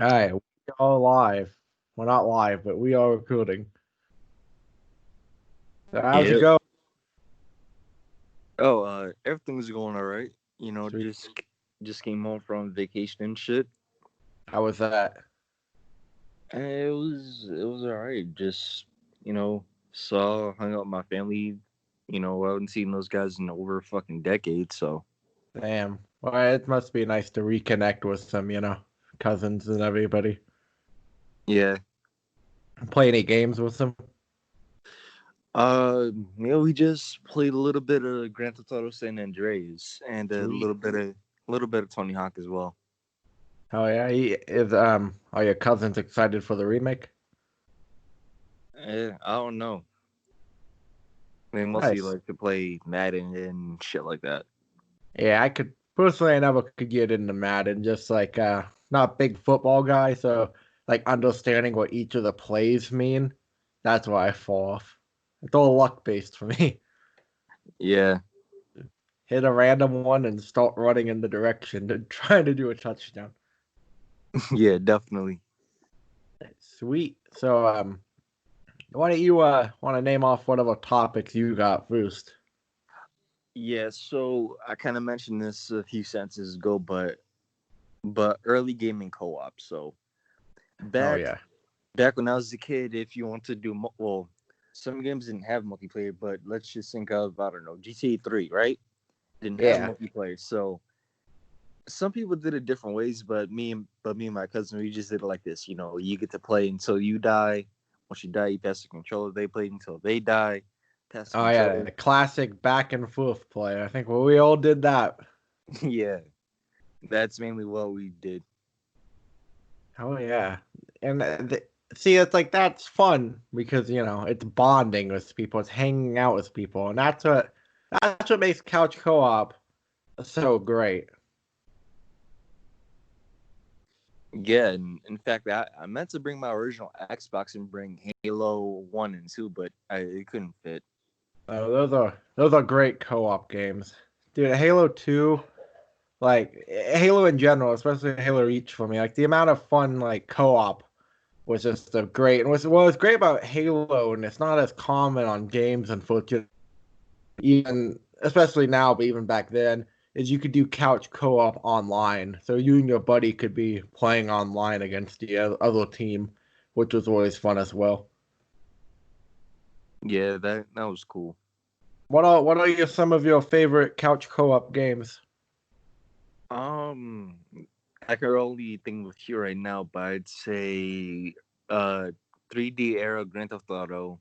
Hi, we are live. Well, not live, but we are recording. So how's it Yeah. going? Everything's going all right. You know, Sweet. just came home from vacation and shit. How was that? And it was all right. Just hung out with my family. I haven't seen those guys in over a fucking decade. So Damn. Well, it must be nice to reconnect with some, cousins and everybody. yeah. Play any games with them? We just played a little bit of Grand Theft Auto San Andreas and a Sweet. little bit of Tony Hawk as well. Oh yeah, are your cousins excited for the remake? I don't know. They mostly Nice. like to play Madden and shit like that. Yeah, I could personally I never could get into Madden, just like not a big football guy, so like understanding what each of the plays mean, that's why I fall off. It's all luck based for me. Yeah. Hit a random one and start running in the direction to trying to do a touchdown. Yeah, definitely. Sweet. So why don't you want to name off whatever topics you got first? Yeah, so I kind of mentioned this a few sentences ago, but early gaming co-op. So Oh back yeah. back when I was a kid, if you want to do well, some games didn't have multiplayer, but let's just think of I don't know GTA 3, right? Didn't have Yeah. multiplayer, so some people did it different ways, but me and my cousin we just did it like this. You get to play until you die. Once you die, you pass the controller. They play until they die. Pass the Oh yeah, controller. the classic back and forth play. I think we all did that. Yeah, that's mainly what we did. Oh yeah. And see, it's like that's fun because it's bonding with people, it's hanging out with people, and that's what makes couch co-op so great. Yeah, and in fact, I meant to bring my original Xbox and bring Halo 1 and 2, but it couldn't fit. Oh, those are great co-op games, dude. Halo 2, like Halo in general, especially Halo Reach for me, like the amount of fun like co-op was just a great. And what's great about Halo, and it's not as common on games, unfortunately, even especially now, but even back then, is you could do couch co-op online. So you and your buddy could be playing online against the other team, which was always fun as well. Yeah, that was cool. Some of your favorite couch co-op games? Um, I can only think with you right now, but I'd say uh 3D era Grand Theft Auto.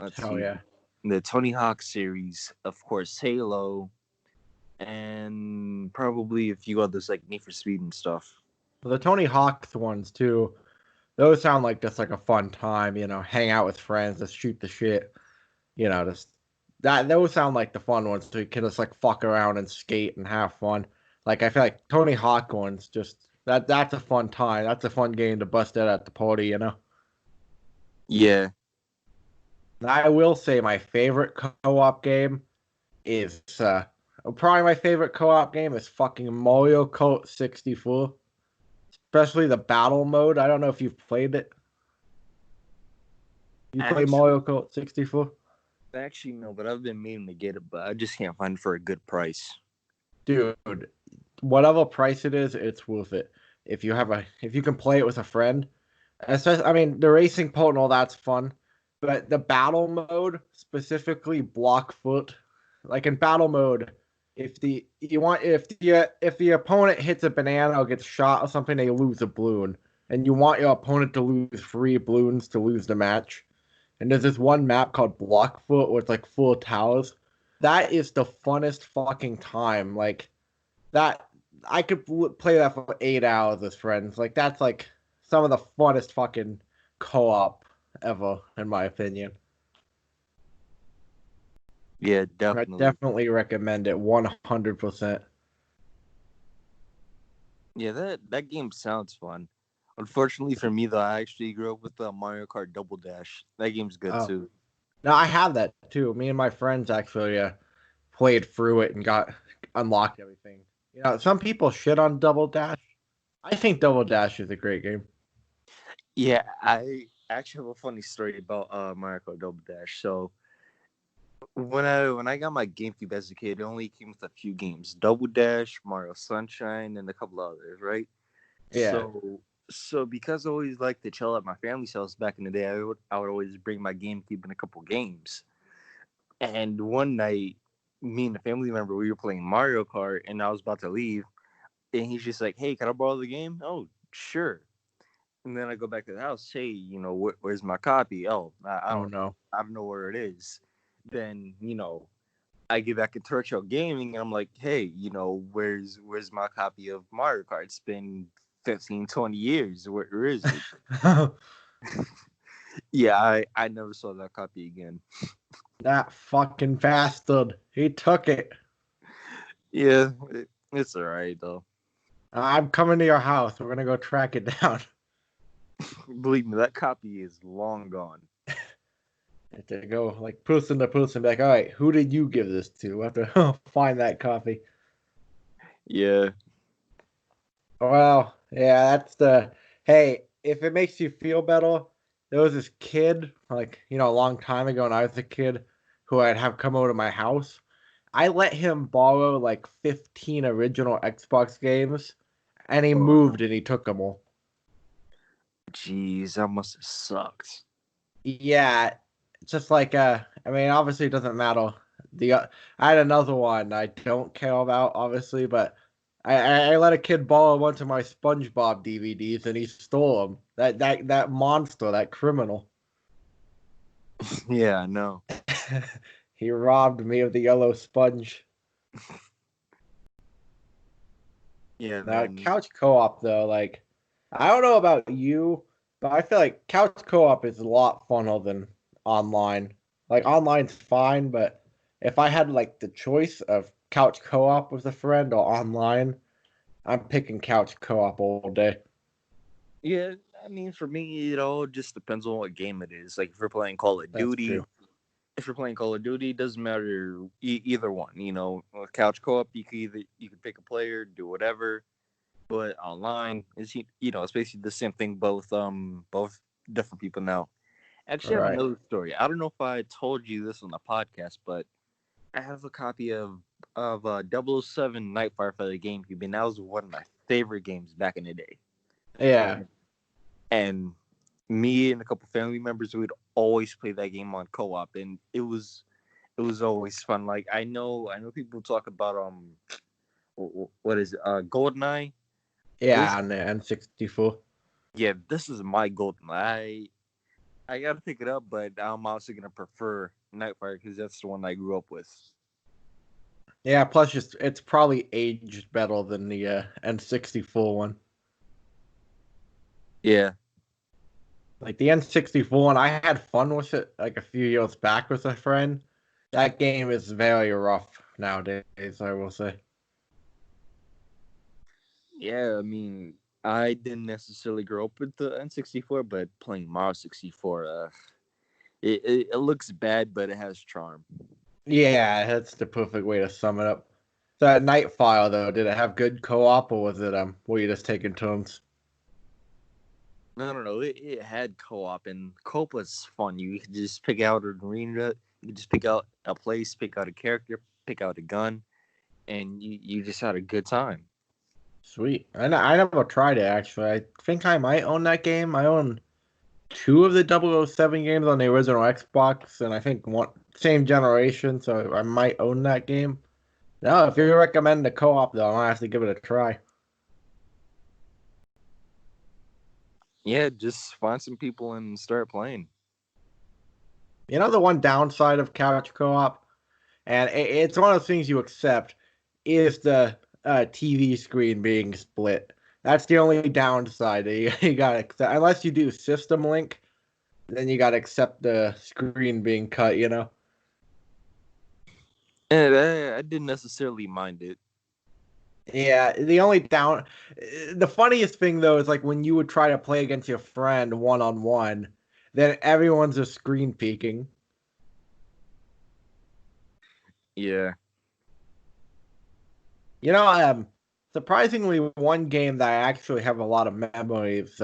Let's Hell see, yeah. the Tony Hawk series, of course, Halo, and probably a few others like Need for Speed and stuff. The Tony Hawk's ones too. Those sound like just like a fun time, hang out with friends, just shoot the shit, just that those sound like the fun ones so you can just like fuck around and skate and have fun. Like I feel like Tony Hawk ones just that's a fun time. That's a fun game to bust out at the party. Yeah, I will say my favorite co-op game is probably my favorite co-op game is fucking Mario Kart 64. Especially the battle mode. I don't know if you've played it. You play actually, Mario Kart 64? actually no, but I've been meaning to get it, but I just can't find it for a good price. Dude, whatever price it is, it's worth it. If you can play it with a friend, especially, I mean, the racing part and all that's fun, but the battle mode, specifically block foot, like in battle mode, if the opponent hits a banana or gets shot or something, they lose a balloon, and you want your opponent to lose three balloons to lose the match. And there's this one map called Blockfoot where it's like full of towers. That is the funnest fucking time. Like that, I could play that for 8 hours with friends. Like that's like some of the funnest fucking co-op ever, in my opinion. Yeah, I definitely. definitely recommend it 100%. Yeah, that game sounds fun. Unfortunately for me, though, I actually grew up with the Mario Kart Double Dash. That game's good Oh, too. no, I have that too. Me and my friends actually played through it and got unlocked everything. Some people shit on Double Dash. I think Double Dash is a great game. Yeah, I actually have a funny story about Mario Kart Double Dash. So when I got my GameCube as a kid, it only came with a few games: Double Dash, Mario Sunshine, and a couple others, right? Yeah. So because I always liked to chill at my family's house back in the day, I would always bring my GameCube and a couple games. And one night, me and a family member, we were playing Mario Kart, and I was about to leave, and he's just like, "Hey, can I borrow the game?" Oh, sure. And then I go back to the house. Hey, where's my copy? Oh, Oh no. I don't know where it is. Then I get back into retro gaming, and I'm like, hey, where's my copy of Mario Kart? It's been 15, 20 years. Where is it? Yeah, I never saw that copy again. That fucking bastard. He took it. Yeah, it's all right though. I'm coming to your house. We're gonna go track it down. Believe me, that copy is long gone. Have to go like person to person, be like, all right, who did you give this to? We have to find that copy. Yeah, Well, yeah, that's the. Hey, if it makes you feel better, there was this kid, like, a long time ago when I was a kid, who I'd have come over to my house. I let him borrow like 15 original Xbox games, and he moved and he took them all. jeez, that must have sucked. Yeah, it's just like I mean, obviously it doesn't matter. The I had another one I don't care about, obviously, but I let a kid borrow one of my SpongeBob DVDs and he stole them. That monster, that criminal. Yeah, I know. He robbed me of the yellow sponge. Yeah, Now, man. couch co-op though, like I don't know about you, but I feel like couch co-op is a lot funner than online. Like online's fine, but if I had like the choice of couch co-op with a friend or online, I'm picking couch co-op all day. Yeah, I mean, for me, it all just depends on what game it is. Like, if you're playing Call of That's Duty, true. it doesn't matter either one. With couch co-op, you can pick a player, do whatever. But online, it's basically the same thing. Both different people now. Actually, I have Right. another story. I don't know if I told you this on the podcast, but I have a copy of 007 Nightfire for the GameCube, and that was one of my favorite games back in the day. Yeah. And me and a couple family members would always play that game on co-op, and it was always fun. Like, I know people talk about what is it, GoldenEye. This Yeah, on the N64. Yeah, this is my GoldenEye. I gotta pick it up, but I'm also gonna prefer Nightfire because that's the one I grew up with. Yeah, plus just it's probably aged better than the N64 one. Yeah, Like the N64 one, I had fun with it like a few years back with a friend. That game is very rough nowadays, I will say. yeah. I mean, I didn't necessarily grow up with the N64, but playing Mario 64, it looks bad, but it has charm. Yeah, that's the perfect way to sum it up. So at Nightfire though, did it have good co-op or was it were you just taking turns? No. It had co-op, and co-op was fun. You could just pick out an arena. You could just pick out a place, pick out a character, pick out a gun, and you just had a good time. Sweet. I never tried it actually. I think I might own that game. I own two of the 007 games on the original Xbox, and I think one same generation, so I might own that game. No, if you recommend the co-op though, I might have to give it a try. Yeah, just find some people and start playing. The one downside of couch co-op, and it's one of those things you accept, is the TV screen being split. That's the only downside. You gotta accept, unless you do system link, then you gotta accept the screen being cut. And I didn't necessarily mind it. Yeah, the funniest thing though is like when you would try to play against your friend one on one, then everyone's just screen peeking. Yeah. You know, surprisingly, one game that I actually have a lot of memories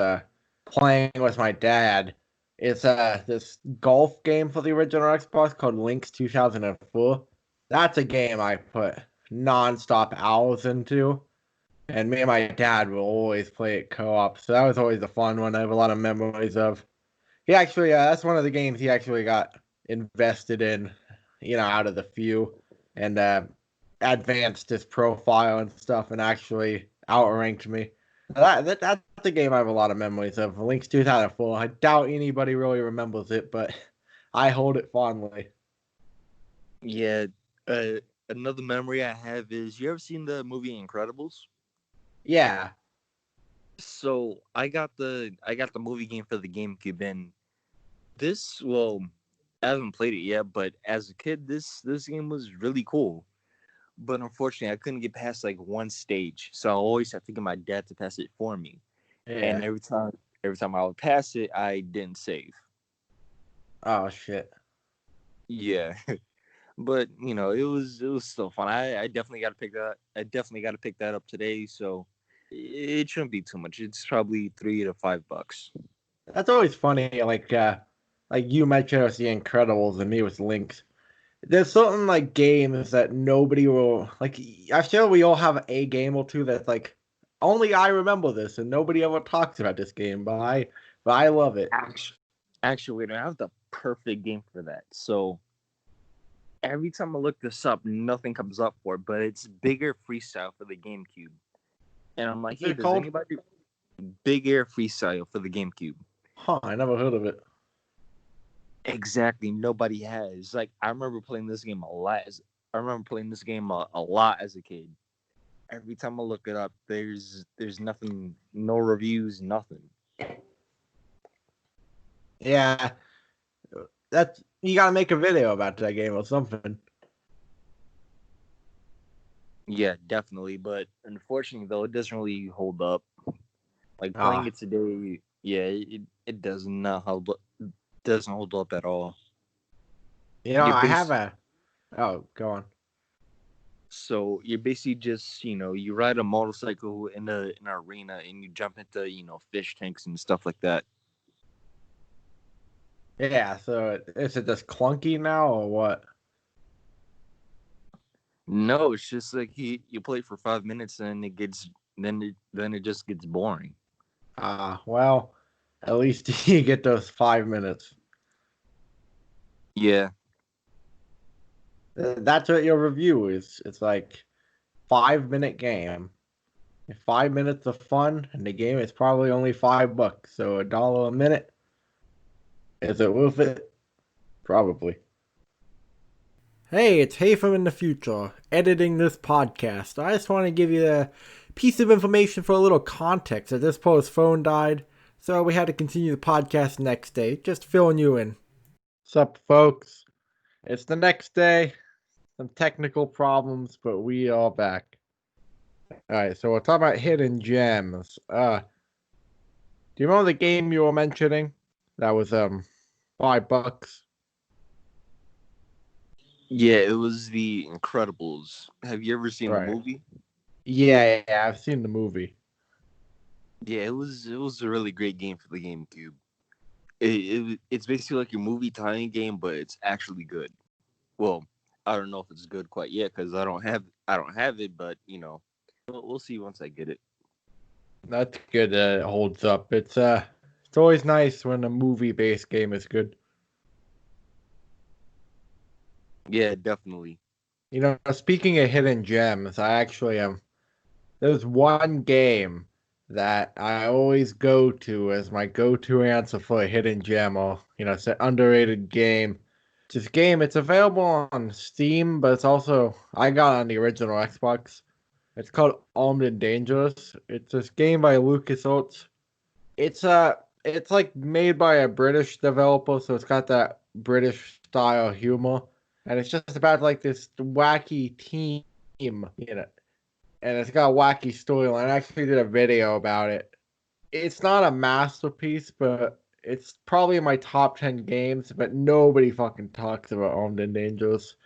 playing with my dad is this golf game for the original Xbox called Link's 2004. That's a game I put nonstop hours into, and me and my dad will always play it co-op. So that was always a fun one. I have a lot of memories of. He actually, that's one of the games he actually got invested in, out of the few, and advanced his profile and stuff, and actually outranked me. That's the game I have a lot of memories of. Link's 2004. I doubt anybody really remembers it, but I hold it fondly. Yeah. Another memory I have is, you ever seen the movie Incredibles? Yeah. So I got the movie game for the GameCube, and I haven't played it yet, but as a kid, this game was really cool. But unfortunately, I couldn't get past like one stage, so I always had to get my dad to pass it for me. And Yeah. every time I would pass it, I didn't save. Oh shit. Yeah, but it was still fun. I definitely got to pick that. I definitely got to pick that up today. So it shouldn't be too much. It's probably $3 to $5. That's always funny. Like you mentioned with the Incredibles and me with Lynx. There's certain like games that nobody will like. I feel we all have a game or two that's like only I remember this and nobody ever talks about this game, but I love it. Actually, I have the perfect game for that. So every time I look this up, nothing comes up for it, but it's Big Air Freestyle for the GameCube. And I'm like, What's hey, it does called? anybody Big Air Freestyle for the GameCube? Huh? I never heard of it. Exactly, nobody has. Like, I remember playing this game a lot. I remember playing this game a lot as a kid. Every time I look it up, there's nothing, no reviews, nothing. Yeah, that's you gotta make a video about that game or something. Yeah, definitely. But unfortunately, though, it doesn't really hold up. Like playing Ah, it today, yeah, it does not hold up, doesn't hold up at all. You're I have based a. Oh, go on. So you're basically just, you ride a motorcycle in an arena and you jump into, fish tanks and stuff like that. Yeah, so is it just clunky now or what? No, it's just like you play for 5 minutes and then it just gets boring. Ah, well, at least you get those 5 minutes. Yeah, That's what your review is. It's like 5 minute game. 5 minutes of fun, and the game is probably only $5, so $1 a minute. Is it worth it? Probably. Hey, it's Haytham in the future, editing this podcast. I just want to give you a piece of information for a little context. That this post phone died, so we had to continue the podcast next day. Just filling you in. What's up, folks? It's the next day. Some technical problems, but we are back. All right, so we're talking about hidden gems. Do you remember the game you were mentioning? That was $5. yeah, it was The Incredibles. Have you ever seen the Right. movie? Yeah, I've seen the movie. Yeah, it was a really great game for the GameCube. It's basically like your movie tie-in game, but it's actually good. Well, I don't know if it's good quite yet because I don't have it, but we'll see once I get it. That's good. It holds up. It's always nice when a movie-based game is good. Yeah, definitely. Speaking of hidden gems, I actually there's one game that I always go to as my go-to answer for a hidden gem, or it's an underrated game. This game, it's available on Steam, but it's also I got it on the original Xbox. It's called Armed and Dangerous. It's this game by LucasArts. It's like made by a British developer, so it's got that British style humor, and it's just about like this wacky team, and it's got a wacky storyline. I actually did a video about it. It's not a masterpiece, but it's probably in my top 10 games, but nobody fucking talks about Armed and Dangerous.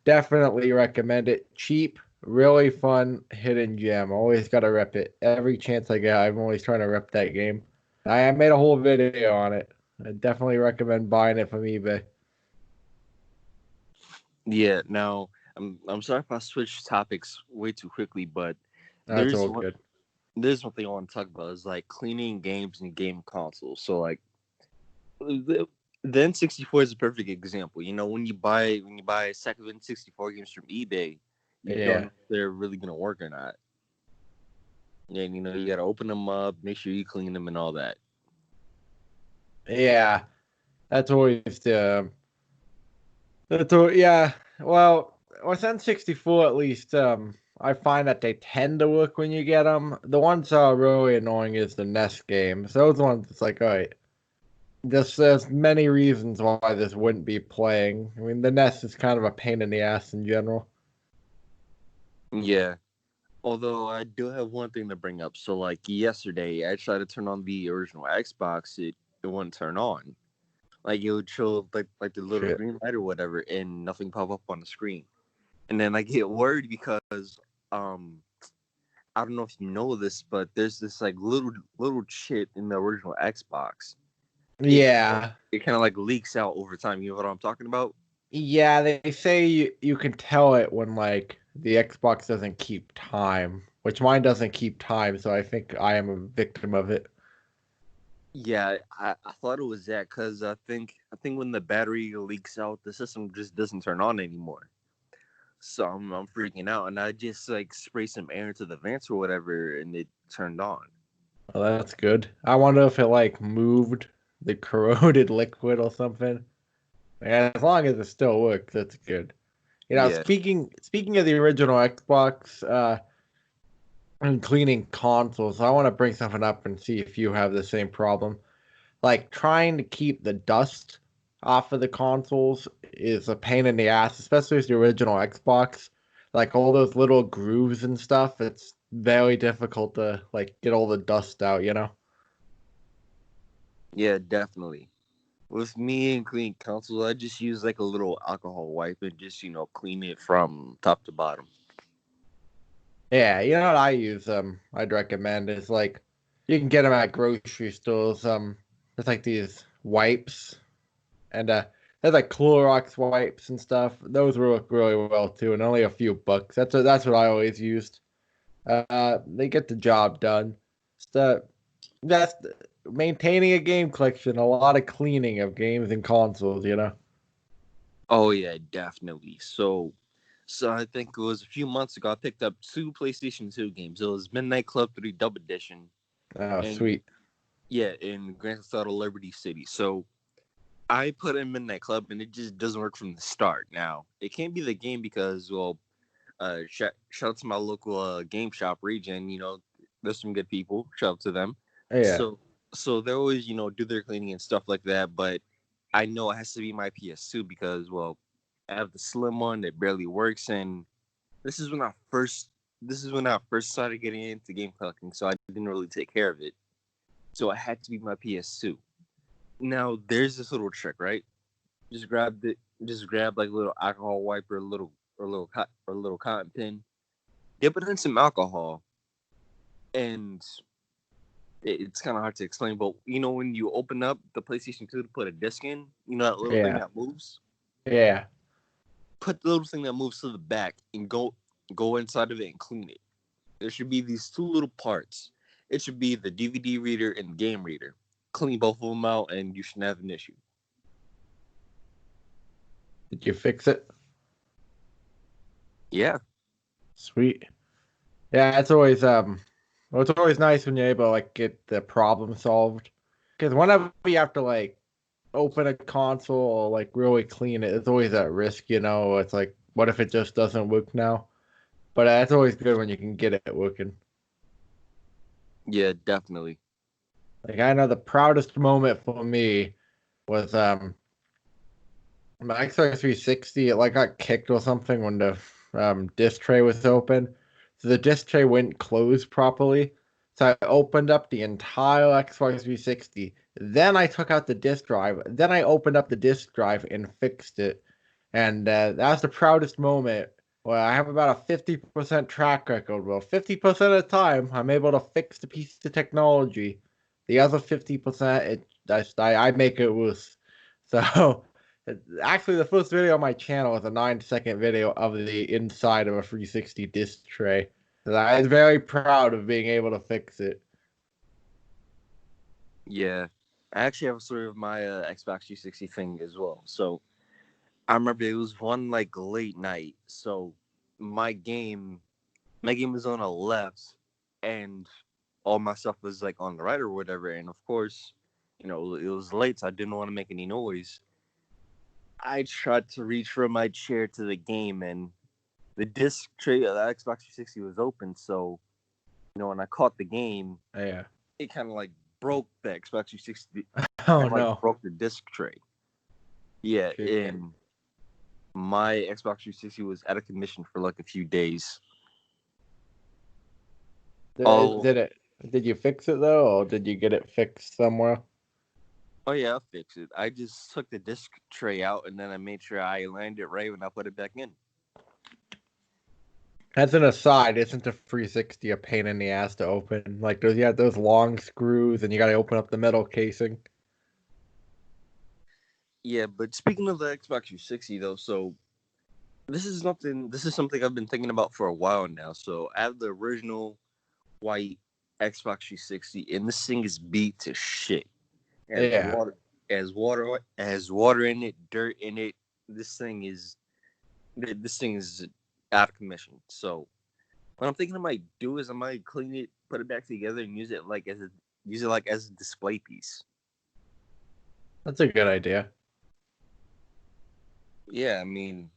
Definitely recommend it. Cheap, really fun hidden gem. Always gotta rep it. Every chance I get, I'm always trying to rep that game. I made a whole video on it. I definitely recommend buying it from eBay. Yeah. Now, I'm sorry if I switched topics way too quickly, but That's there's all one good. there's one thing I want to talk about is like cleaning games and game consoles. So like the N64 is a perfect example. You know, when you buy a stack of N64 games from eBay, you don't know Yeah. if they're really gonna work or not. And you know, you gotta open them up, make sure you clean them and all that. Yeah. That's always the That's all, yeah. Well, with N64 at least, I find that they tend to work when you get them. The ones that are really annoying is the NES games. Those ones, it's like, all right, there's many reasons why this wouldn't be playing. I mean, the NES is kind of a pain in the ass in general. Yeah. Although I do have one thing to bring up. So like yesterday, I tried to turn on the original Xbox. It wouldn't turn on. Like it would show like the little Shit. green light or whatever, and nothing pop up on the screen. And then I get worried because um I don't know if you know this, but there's this like little chip in the original Xbox. It Yeah. it kind of like leaks out over time. You know what I'm talking about? Yeah, they say you can tell it when like the Xbox doesn't keep time, which mine doesn't keep time, so I think I am a victim of it. Yeah, I thought it was that because I think when the battery leaks out, the system just doesn't turn on anymore. So I'm freaking out, and I just like spray some air into the vents or whatever, and it turned on. Well, that's good. I wonder if it like moved the corroded liquid or something. Yeah, as long as it still works, that's good. You know, Yeah, speaking of the original Xbox, and cleaning consoles, I want to bring something up and see if you have the same problem. Like trying to keep the dust off of the consoles is a pain in the ass, especially with the original Xbox. Like all those little grooves and stuff, it's very difficult to like get all the dust out, you know? yeah, definitely. With me and cleaning consoles, I just use like a little alcohol wipe and just clean it from top to bottom. Yeah, you know what I use? I'd recommend is like you can get them at grocery stores. There's like these wipes, and there's like Clorox wipes and stuff. Those work really well too, and only a few bucks. That's what I always used. They get the job done. So that's maintaining a game collection. A lot of cleaning of games and consoles. You know. Oh yeah, definitely. So I think it was a few months ago. I picked up two PlayStation 2 games. It was Midnight Club 3 Dub Edition, Oh, and sweet. yeah, in Grand Theft Auto Liberty City. So I put in Midnight Club, and it just doesn't work from the start. Now it can't be the game because shout out to my local game shop region. There's some good people. Shout out to them. Yeah. So they always do their cleaning and stuff like that. But I know it has to be my PS2 because I have the slim one that barely works, and this is when I first started getting into game collecting, so I didn't really take care of it. So it had to be my PS2. Now there's this little trick, right? Just grab like a little alcohol wipe or a little cotton pin, dip it in some alcohol, and it's kind of hard to explain. But when you open up the PlayStation 2 to put a disc in, that little thing Yeah. that moves, Yeah. put the little thing that moves to the back and go inside of it and clean it. There should be these two little parts. It should be the DVD reader and the game reader. Clean both of them out, and you shouldn't have an issue. Did you fix it? Yeah, Sweet. Yeah, well, it's always nice when you're able to like get the problem solved. Because whenever you have to like open a console or like really clean it, it's always at risk, you know. It's like, what if it just doesn't work now? But it's always good when you can get it working. yeah, definitely. Like I know the proudest moment for me was my Xbox 360. It like got kicked or something when the disc tray was open, so the disc tray wouldn't close properly. So I opened up the entire Xbox 360. Then I took out the disk drive. Then I opened up the disk drive and fixed it. And that was the proudest moment Well, I have about a 50% track record. Well, 50% of the time, I'm able to fix the piece of technology. The other 50%, I make it loose. So, actually, the first video on my channel is a 9-second video of the inside of a 360 disc tray. And I'm very proud of being able to fix it. Yeah, I actually have a story of my Xbox 360 thing as well. So I remember it was one like late night. So my game, my game was on the left, and all my stuff was like on the right or whatever. And of course, it was late, so I didn't want to make any noise. I tried to reach from my chair to the game, and the disc tray of the Xbox 360 was open. So when I caught the game, Yeah. it kind of like broke the Xbox 360 Oh and like no. broke the disc tray. Yeah, Shit. and my Xbox 360 was out of commission for like a few days. Oh, Did you fix it though, or did you get it fixed somewhere? oh yeah, I'll fix it. I just took the disc tray out and then I made sure I landed it right when I put it back in. As an aside, isn't the 360 a pain in the ass to open? Like those, you have those long screws, and you got to open up the metal casing. Yeah, but speaking of the Xbox 360 though, so this is something I've been thinking about for a while now. So I have the original white Xbox 360, and this thing is beat to shit. As Yeah, water, as water in it, dirt in it. This thing is out of commission. So what I'm thinking I might do is I might clean it, put it back together, and use it like as a display piece. that's a good idea. Yeah, I mean,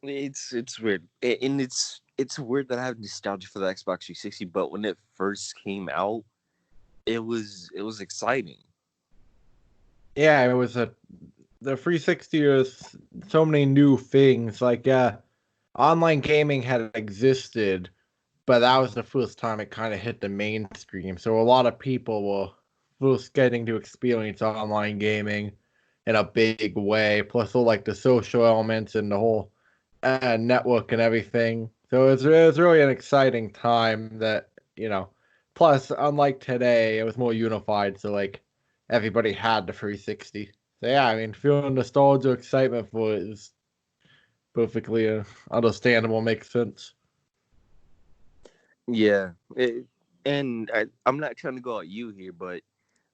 it's weird, and it's weird that I have nostalgia for the Xbox 360. But when it first came out, it was exciting. Yeah, it was the 360 was so many new things. Like, online gaming had existed, but that was the first time it kind of hit the mainstream. So a lot of people were first getting to experience online gaming in a big way. Plus, all like the social elements and the whole network and everything. So it was really an exciting time that, you know. Plus, unlike today, it was more unified. So like everybody had the 360. So yeah, I mean, feeling nostalgia, excitement for it is perfectly understandable. Makes sense. Yeah, and I'm not trying to go at you here, but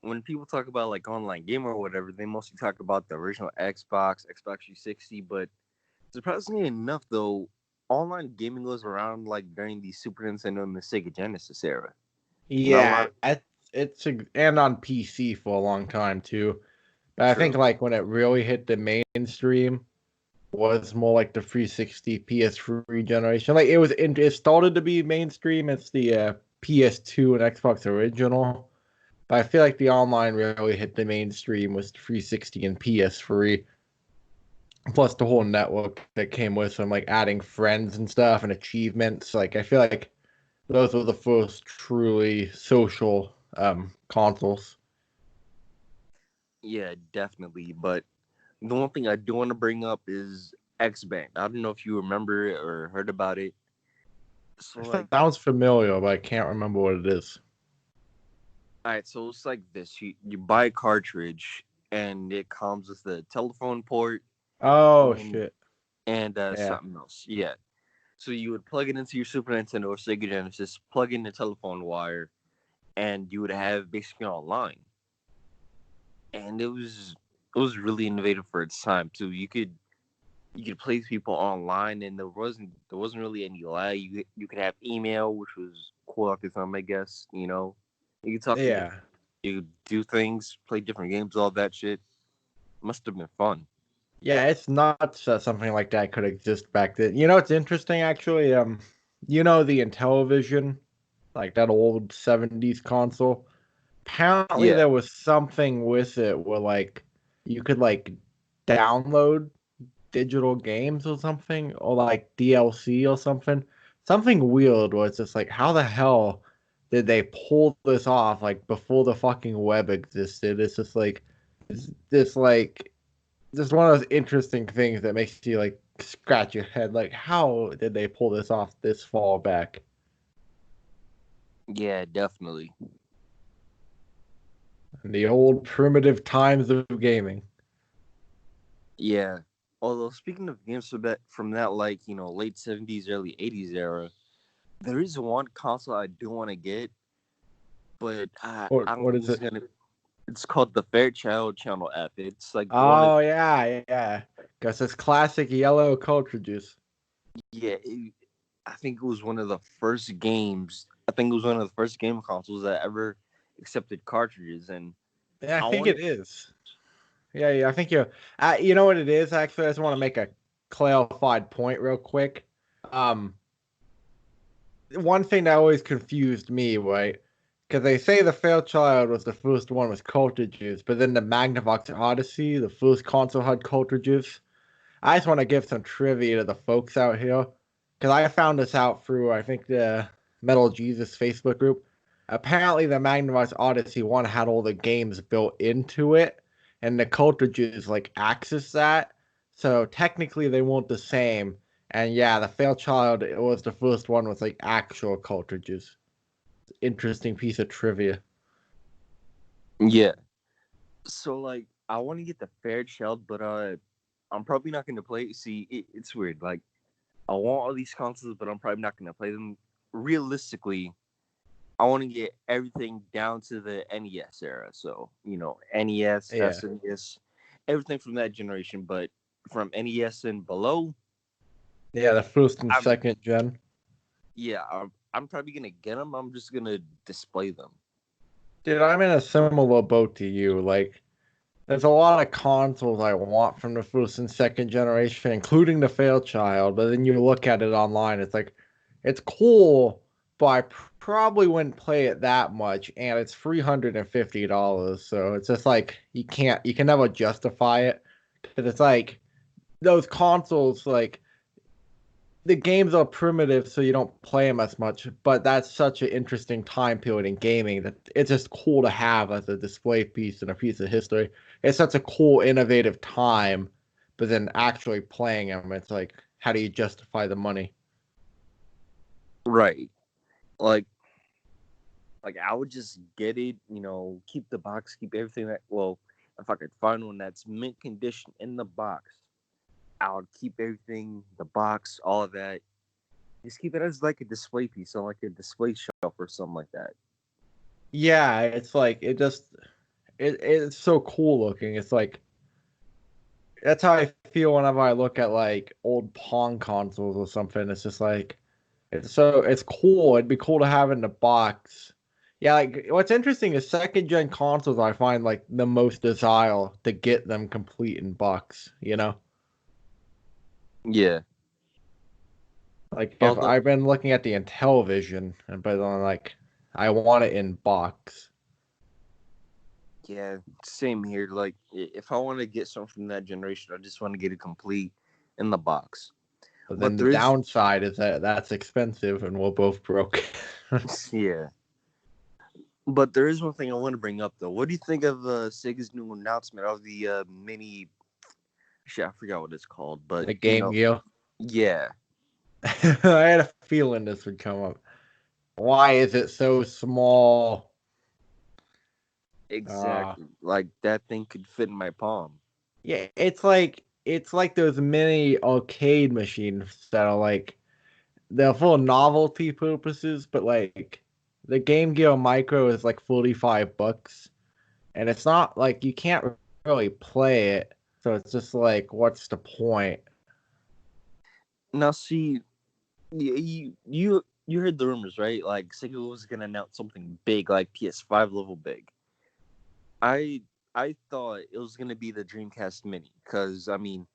when people talk about like online game or whatever, they mostly talk about the original Xbox 360. But surprisingly enough, though, online gaming was around like during the Super Nintendo and the Sega Genesis era. Not a Yeah, lot. and on PC for a long time too. But I think True. like when it really hit the mainstream was more like the 360 PS3 generation. Like it started to be mainstream. It's the PS2 and Xbox original. But I feel like the online really hit the mainstream was 360 and PS3. Plus the whole network that came with them, like adding friends and stuff and achievements. Like I feel like those were the first truly social consoles. Yeah, definitely. But the one thing I do want to bring up is X Band. I don't know if you remember it or heard about it. So It like, sounds familiar, but I can't remember what it is. all right, so it's like this: you buy a cartridge, and it comes with the telephone port Oh and shit. Yeah. something else. Yeah. So you would plug it into your Super Nintendo or Sega Genesis, plug in the telephone wire, and you would have basically online. And it was really innovative for its time too. You could play with people online, and there wasn't really any lag. You could have email, which was cool at the time, I guess. You could talk to different, Yeah. you could do things, play different games, all that shit. Must have been fun. Yeah, it's nuts that something like that could exist back then. You know, it's interesting actually. The Intellivision, like that old 70s console. Apparently Yeah, there was something with it where like you could like download digital games or something, or like DLC or something. Something weird where it's just like, how the hell did they pull this off like before the fucking web existed? It's just like one of those interesting things that makes you like scratch your head like, how did they pull this off this far back? Yeah, definitely. In the old primitive times of gaming. Yeah. Although speaking of games from that like, late 70s, early 80s era, there is one console I do want to get, but I don't What think is it's it? gonna. It's called the Fairchild Channel F. It's like one of Oh yeah, yeah. Because it's classic yellow cartridges. yeah. I think it was one of the first games. I think it was one of the first game consoles that ever accepted cartridges, and Yeah, I I think want it is. Yeah, yeah. I think you. You know what it is. Actually, I just want to make a clarified point real quick. Um, One thing that always confused me, right? Because they say the Fairchild was the first one with cartridges, but then the Magnavox Odyssey, the first console had cartridges. I just want to give some trivia to the folks out here, because I found this out through, I think, the Metal Jesus Facebook group. Apparently, the Magnavox Odyssey 1 had all the games built into it, and the cartridges, like, access that. So technically, they weren't the same. And yeah, the Fairchild was the first one with, like, actual cartridges. Interesting piece of trivia. yeah. So like, I want to get the Fairchild, but I'm probably not gonna play. See, it's weird. Like, I want all these consoles, but I'm probably not gonna play them. Realistically, I want to get everything down to the NES era. So, NES, Yeah. SNES, everything from that generation. But from NES and below, Yeah, the first and I'm second gen. yeah, I'm probably gonna get them. I'm just gonna display them. Dude, I'm in a similar boat to you. Like, there's a lot of consoles I want from the first and second generation, including the Fairchild. But then you look at it online, it's like, it's cool, but I probably wouldn't play it that much. And it's $350. So it's just like, you can never justify it. Because it's like, those consoles, like, the games are primitive, so you don't play them as much. But that's such an interesting time period in gaming that it's just cool to have as a display piece and a piece of history. It's such a cool, innovative time. But then actually playing them, it's like, how do you justify the money? Right. Like I would just get it, keep the box, keep everything that if I could find one that's mint condition in the box, I would keep everything, the box, all of that. Just keep it as like a display piece on like a display shelf or something like that. Yeah, it's like it's so cool looking. It's like that's how I feel whenever I look at like old Pong consoles or something. It's just like it's cool. It'd be cool to have in the box. Yeah, like what's interesting is second gen consoles I find like the most desire to get them complete in box, you know? Yeah. Like if Although, I've been looking at the Intellivision but I'm like I want it in box. yeah, same here. Like, if I want to get something from that generation, I just want to get it complete in the box. But then But the there is, downside is that that's expensive and we're both broke. yeah. But there is one thing I want to bring up though. What do you think of Sega's new announcement of the mini? Shit, I forgot what it's called, but The Game Gear. yeah, I had a feeling this would come up. Why is it so small? Uh exactly. Like that thing could fit in my palm. yeah, it's like those mini arcade machines that are like they're for novelty purposes, but like the Game Gear Micro is like $45, and it's not like you can't really play it, so it's just like, what's the point? Now, see, you heard the rumors, right? Like Sega was gonna announce something big, like PS5 level big. I I thought it was gonna be the Dreamcast Mini, because I mean,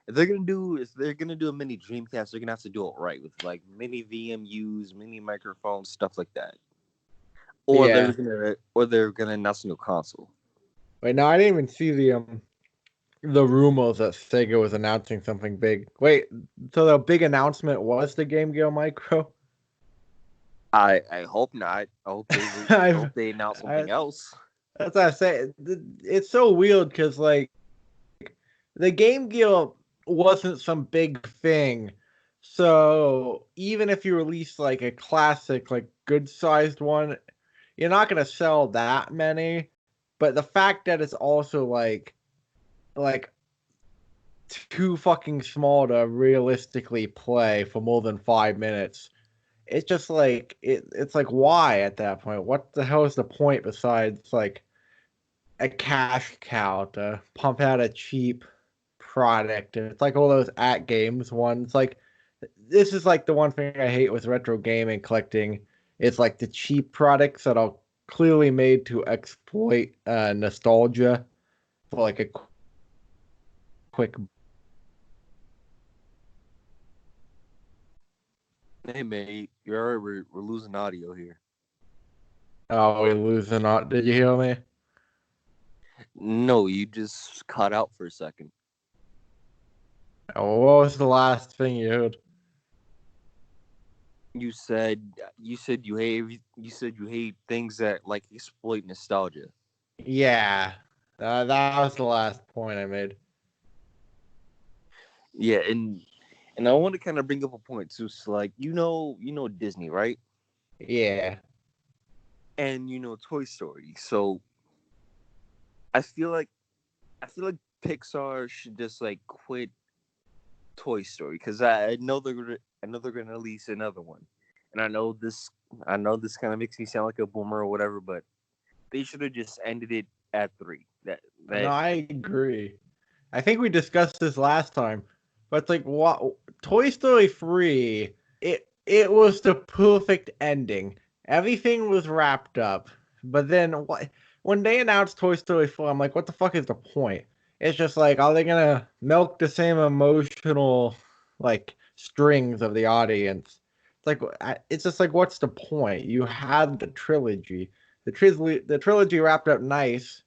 if they're gonna do a mini Dreamcast, they're gonna have to do it right with like mini VMUs, mini microphones, stuff like that. Yeah. Or they're gonna announce a new console. Wait, no, I didn't even see the rumors that Sega was announcing something big. Wait, so the big announcement was the Game Gear Micro? I hope not. I I've, hope they announce I, something else. that's what I say. It's so weird because like the Game Gear. wasn't some big thing. So even if you release like a classic, like good sized one, you're not gonna sell that many. But the fact that it's also like too fucking small to realistically play for more than 5 minutes, it's just like it's like why at that point? What the hell is the point besides like a cash cow to pump out a cheap product? And it's like all those at games ones. Like this is like the one thing I hate with retro gaming collecting. It's like the cheap products that are clearly made to exploit nostalgia for like a quick. Hey, mate, you're right, we're losing audio here. Oh, we losing out. Did you hear me? No, you just cut out for a second. Oh, what was the last thing you heard? You said you hate things that like exploit nostalgia. Yeah, that was the last point I made. Yeah, and I want to kind of bring up a point too. So like you know Disney, right? Yeah, And you know Toy Story. So I feel like I feel like Pixar should just like quit Toy Story because I know they're gonna release another one, and I know this kind of makes me sound like a boomer or whatever, but they should have just ended it at 3. no, That I agree. I think we discussed this last time, but it's like what Toy Story 3, it was the perfect ending. Everything was wrapped up. But then when they announced Toy Story 4, I'm like, what the fuck is the point? It's just like, are they gonna milk the same emotional like strings of the audience? It's like it's just like, what's the point? You had the trilogy. The trilogy wrapped up nice,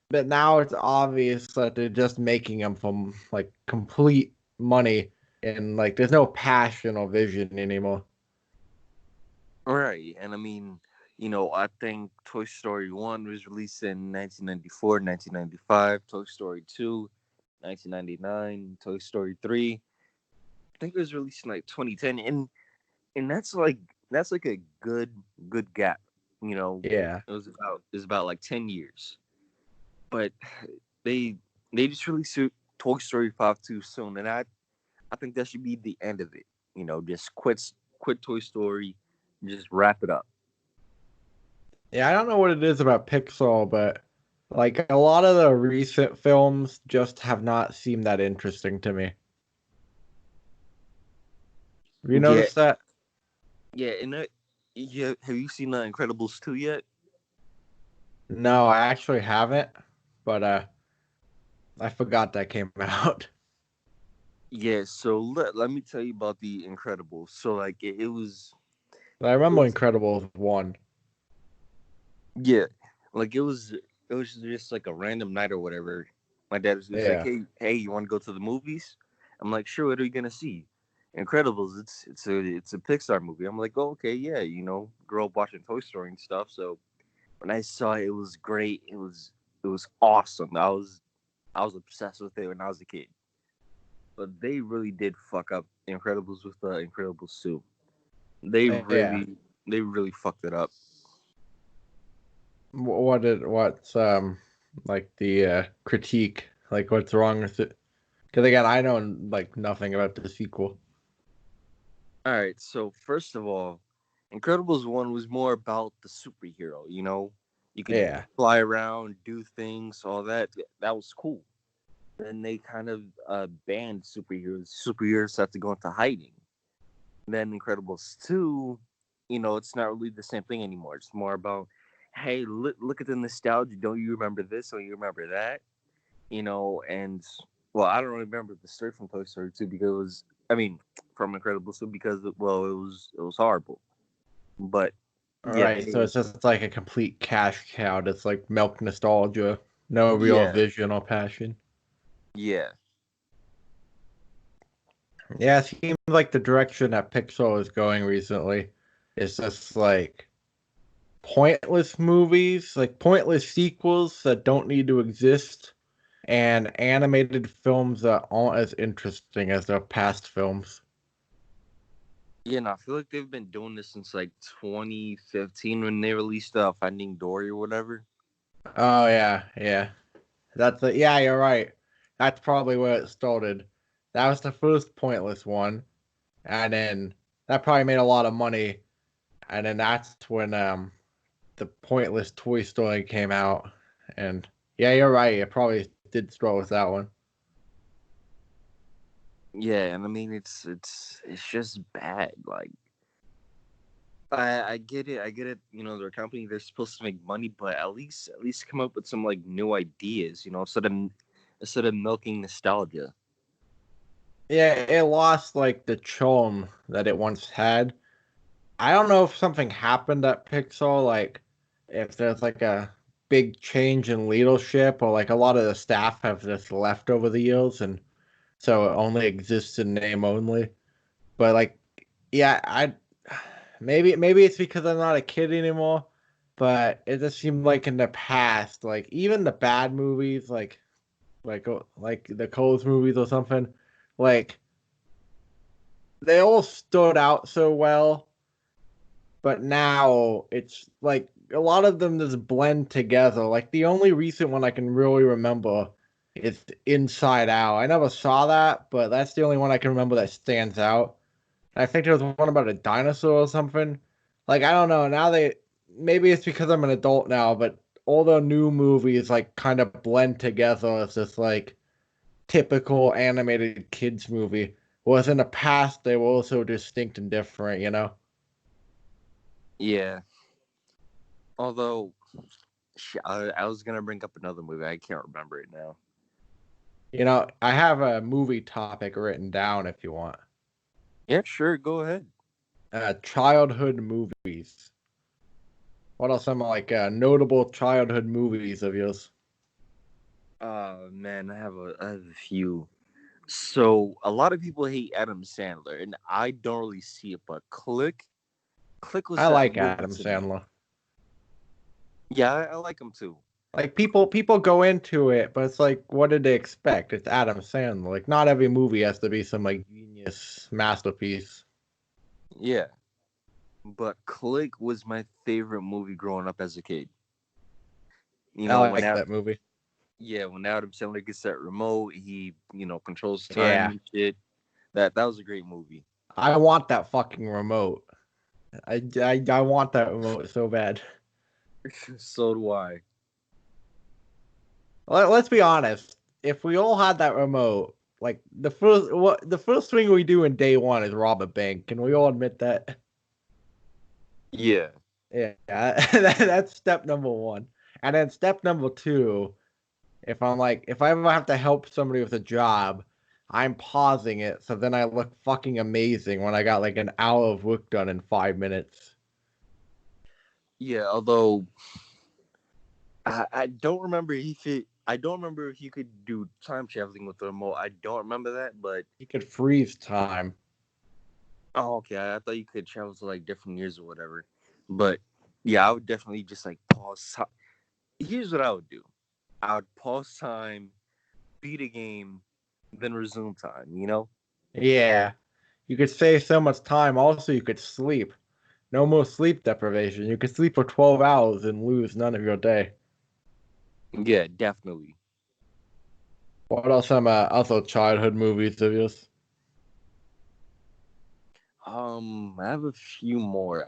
but now it's obvious that they're just making them from like complete money, and like there's no passion or vision anymore. right, and I mean, I think Toy Story 1 was released in 1994, 1995. Toy Story 2, 1999. Toy Story 3, I think it was released in like 2010, and that's like a good gap. You know, Yeah. it was about like 10 years, but they they just released Toy Story 5 too soon, and I think that should be the end of it. Just quit Toy Story, and just wrap it up. Yeah, I don't know what it is about Pixar, but like a lot of the recent films just have not seemed that interesting to me. Have you Yeah, noticed that? yeah, yeah. Have you seen The Incredibles 2 yet? No, I actually haven't, but I forgot that came out. Yeah, so let me tell you about The Incredibles. So like But I it remember was Incredibles 1. yeah, like it was just like a random night or whatever. My dad was like, Yeah. hey, you want to go to the movies? I'm like, sure. What are you gonna see? Incredibles. It's a Pixar movie. I'm like, oh, okay, yeah. Grew up watching Toy Story and stuff. So when I saw it, it was great. It was awesome. I was obsessed with it when I was a kid. But they really did fuck up Incredibles with the Incredibles 2. They Yeah. really they really fucked it up. What's like the critique? Like what's wrong with it? Because again, I know like nothing about the sequel. All right, so first of all, Incredibles 1 was more about the superhero, You could Yeah. fly around, do things, all that. That was cool. Then they kind of banned superheroes. Superheroes had to go into hiding. Then Incredibles 2, it's not really the same thing anymore. It's more about, hey, look at the nostalgia. Don't you remember this? Don't you remember that? And well, I don't remember the story from Toy Story 2 because I mean, from Incredibles 2 because well, it was horrible. But All yeah, right. So it's just like a complete cash cow. That's like milk nostalgia. No real yeah, vision or passion. yeah, Yeah, it seems like the direction that Pixar is going recently is just like pointless movies, like pointless sequels that don't need to exist, and animated films that aren't as interesting as their past films. Yeah, and I feel like they've been doing this since like 2015 when they released Finding Dory or whatever. Oh yeah, yeah. Yeah, you're right. That's probably where it started. That was the first pointless one, and then that probably made a lot of money. And then that's when the pointless Toy Story came out. And yeah, you're right. It probably did start with that one. Yeah, and I mean it's just bad. Like I get it, I get it. You know, their company they're supposed to make money, but at least come up with some like new ideas. You know, instead of milking nostalgia. Yeah, it lost like the charm that it once had. I don't know if something happened at Pixar, like if there's like a big change in leadership, or like a lot of the staff have just left over the years, and so it only exists in name only. But like, yeah, I maybe it's because I'm not a kid anymore, but it just seemed like in the past, like even the bad movies, like the Coles movies or something, like they all stood out so well. But now it's like a lot of them just blend together. Like the only recent one I can really remember is Inside Out. I never saw that, but that's the only one I can remember that stands out. I think there was one about a dinosaur or something. Like I don't know. Now they maybe it's because I'm an adult now, but all the new movies like kind of blend together as this like typical animated kids movie. Whereas in the past they were also distinct and different, you know? Yeah. Although I was gonna bring up another movie. I can't remember it now. You know, I have a movie topic written down if you want. Yeah, sure. Go ahead. Childhood movies. What are some like notable childhood movies of yours? Man, I have a few. So a lot of people hate Adam Sandler, and I don't really see it. But Click was I that like movie Adam to me. Sandler. Yeah, I like him too. Like people go into it, but it's like, what did they expect? It's Adam Sandler. Like, not every movie has to be some like genius masterpiece. Yeah, but Click was my favorite movie growing up as a kid. You I know, like that movie. when Adam Sandler gets that remote, he controls time Yeah, and shit. That was a great movie. I want that fucking remote. I want that remote so bad. So do I. Let's be honest. If we all had that remote, like the first thing we do in day one is rob a bank. Can we all admit that? Yeah, Yeah, that's step number one. And then step number two, if I ever have to help somebody with a job, I'm pausing it so then I look fucking amazing when I got like an hour of work done in 5 minutes. yeah. Although I don't remember if it. I don't remember if you could do time traveling with the remote. I don't remember that, but You could freeze time. oh, okay. I thought you could travel to like different years or whatever. But yeah, I would definitely just like pause. Here's what I would do. I would pause time, beat a game, then resume time. You know? Yeah. You could save so much time. Also, you could sleep. No more sleep deprivation. You could sleep for 12 hours and lose none of your day. Yeah, definitely. What are some other childhood movies of yours? I have a few more.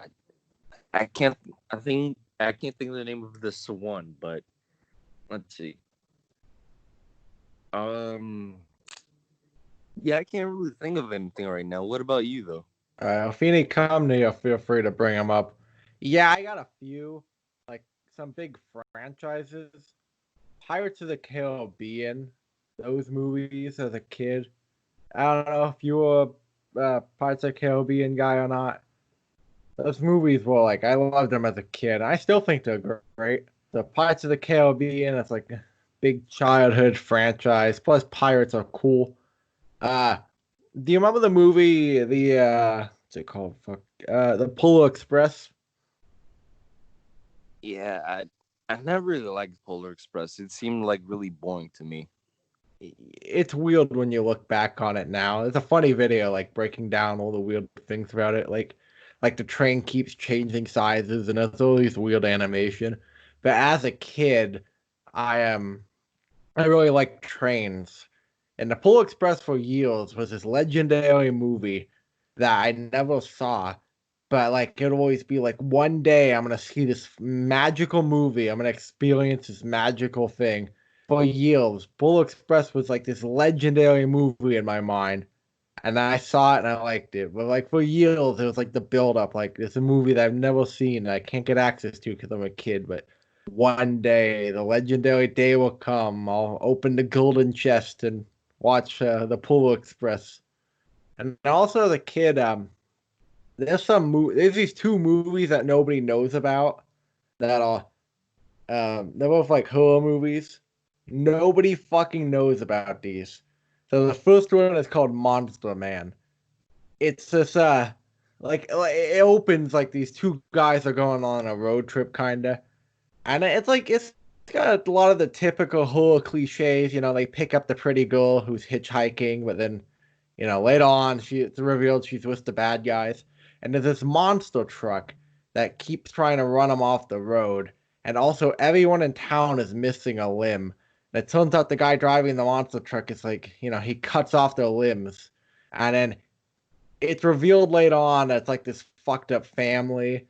I can't. I think I can't think of the name of this one, but let's see. Um, yeah, I can't really think of anything right now. What about you, though? If any come to you, feel free to bring them up. Yeah, I got a few, like some big franchises. Pirates of the Caribbean, those movies as a kid. I don't know if you were a Pirates of the Caribbean guy or not. Those movies were like, I loved them as a kid. I still think they're great. The Pirates of the Caribbean, it's like a big childhood franchise. Plus, pirates are cool. Uh, do you remember the movie, what's it called? Fuck, the Polar Express? Yeah, I never really liked Polar Express. It seemed like really boring to me. it's weird when you look back on it now. It's a funny video, like breaking down all the weird things about it, like the train keeps changing sizes and it's all these weird animation. But as a kid, I I really like trains. And the Polar Express for years was this legendary movie that I never saw. But like it'd always be like one day I'm gonna see this magical movie. I'm gonna experience this magical thing. For years, Polar Express was like this legendary movie in my mind. And then I saw it and I liked it. But like for years, it was like the build up. Like it's a movie that I've never seen and I can't get access to because I'm a kid. But one day, the legendary day will come. I'll open the golden chest and watch the Polar Express. And also, as a kid, there's these two movies that nobody knows about that are they're both like horror movies. Nobody fucking knows about these. So the first one is called Monster Man. It's this like it opens like these two guys are going on a road trip kinda. And it's got a lot of the typical horror cliches, you know, they pick up the pretty girl who's hitchhiking, but then, you know, later on it's revealed she's with the bad guys. And there's this monster truck that keeps trying to run them off the road. And also everyone in town is missing a limb. And it turns out the guy driving the monster truck is like, you know, he cuts off their limbs. And then it's revealed later on that it's like this fucked up family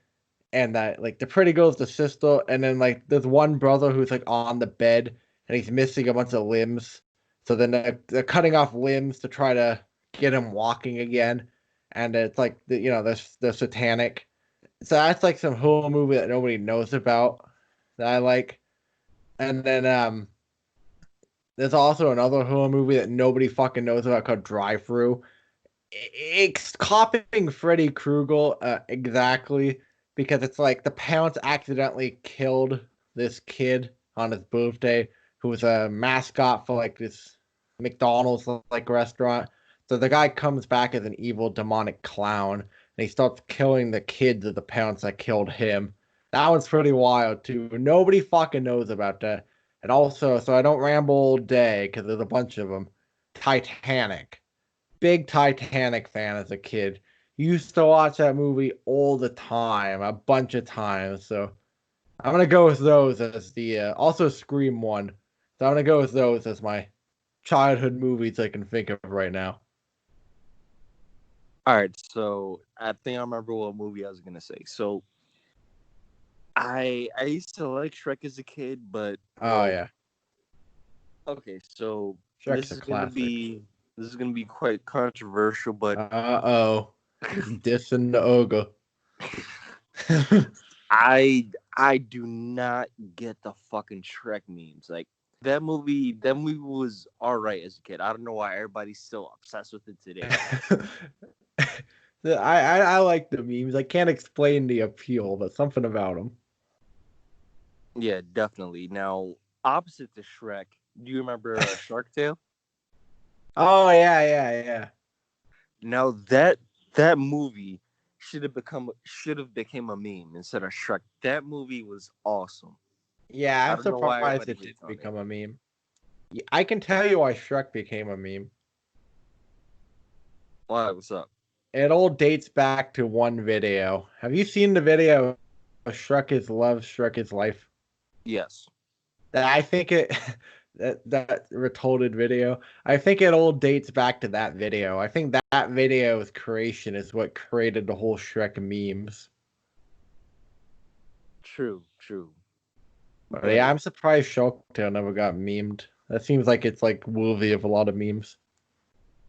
and that like the pretty girl's the sister, and then like there's one brother who's like on the bed and he's missing a bunch of limbs. So then they're cutting off limbs to try to get him walking again, and it's like you know they're satanic. So that's like some horror movie that nobody knows about that I like. And then there's also another horror movie that nobody fucking knows about called Drive Through. It's copying Freddy Krueger exactly because it's like the parents accidentally killed this kid on his birthday who was a mascot for like this McDonald's like restaurant. So the guy comes back as an evil demonic clown and he starts killing the kids of the parents that killed him. That one's pretty wild too. Nobody fucking knows about that. And also, so I don't ramble all day because there's a bunch of them. Titanic. Big Titanic fan as a kid. Used to watch that movie all the time, a bunch of times. So I'm gonna go with those as the also Scream one. So I'm gonna go with those as my childhood movies I can think of right now. All right, so I think I remember what movie I was gonna say. So I used to like Shrek as a kid, but Oh yeah, okay, so Shrek's a classic. this is gonna be quite controversial, but Oh, dissing the ogre. I do not get the fucking Shrek memes. Like that movie was all right as a kid. I don't know why everybody's still obsessed with it today. I like the memes. I can't explain the appeal, but something about them. Yeah, definitely. Now, opposite to Shrek, do you remember Shark Tale? Oh yeah. Now that movie should have became a meme instead of Shrek. That movie was awesome. Yeah, I I'm don't know why surprised everybody it hates didn't on it. become a meme. I can tell you why Shrek became a meme. Why? What's up? It all dates back to one video. Have you seen the video of Shrek is Love, Shrek is Life? Yes. I think it that retarded video. I think it all dates back to that video. I think that video's creation is what created the whole Shrek memes. True. True. But yeah, But I'm surprised Shark Tale never got memed. That seems like it's like worthy of a lot of memes.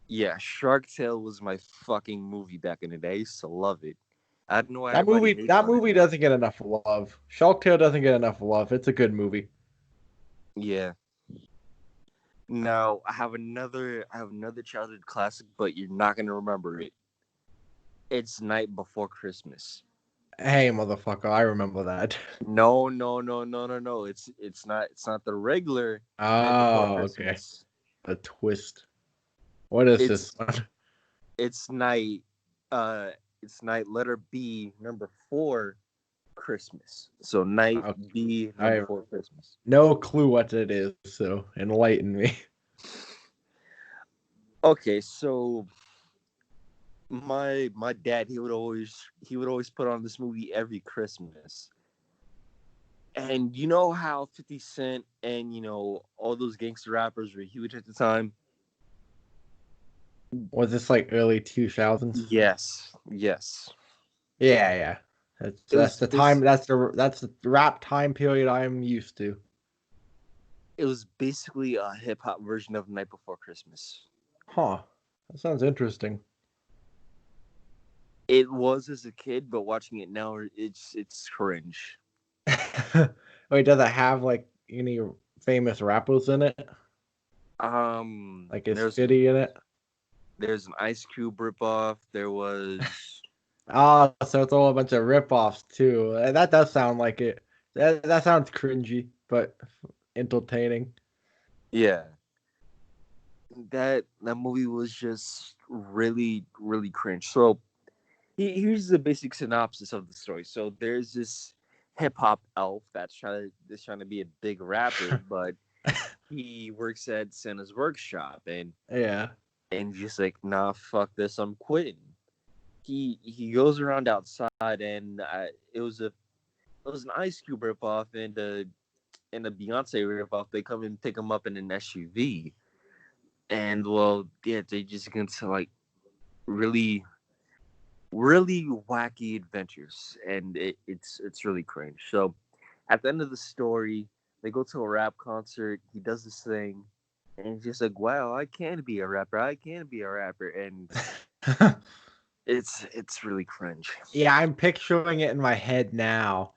yeah, Shark Tale was my fucking movie back in the day. I used to love it. I don't know why everybody hates That on it movie now. doesn't get enough love. Shark Tale doesn't get enough love. It's a good movie. Yeah. Now I have another childhood classic, but you're not gonna remember it. It's Night Before Christmas. Hey, motherfucker, I remember that. No. It's not the regular Night Before Oh, okay. Christmas. A twist. What is this It's one? it's night uh it's night letter B number 4 Christmas. So night Okay. B I number have 4 Christmas. no clue what it is, so enlighten me. Okay, so my dad he would always put on this movie every Christmas. And you know how 50 Cent and all those gangster rappers were huge at the time? Was this like early 2000s? Yes, yes. Yeah, yeah. It That's was the time. bas- That's the rap time period I'm used to. it was basically a hip hop version of Night Before Christmas. Huh. That sounds interesting. It was as a kid, but watching it now, it's cringe. Wait, does it have like any famous rappers in it? Like is There's Fitty in it? there's an Ice Cube ripoff. There was Oh, so it's all a bunch of rip-offs too. That does sound like it. That sounds cringy, but entertaining. yeah. That movie was just really really cringe. So here's the basic synopsis of the story. So there's this hip hop elf that's trying to be a big rapper, but he works at Santa's workshop, Yeah. and he's just like, nah, fuck this, I'm quitting. He goes around outside, and it was an Ice Cube ripoff and a Beyonce ripoff. They come and pick him up in an SUV, and well, yeah, they just get into like really really wacky adventures, and it's really cringe. So at the end of the story, they go to a rap concert. He does this thing, and he's just like, "Wow, I can be a rapper. I can be a rapper," and it's really cringe. Yeah, I'm picturing it in my head now,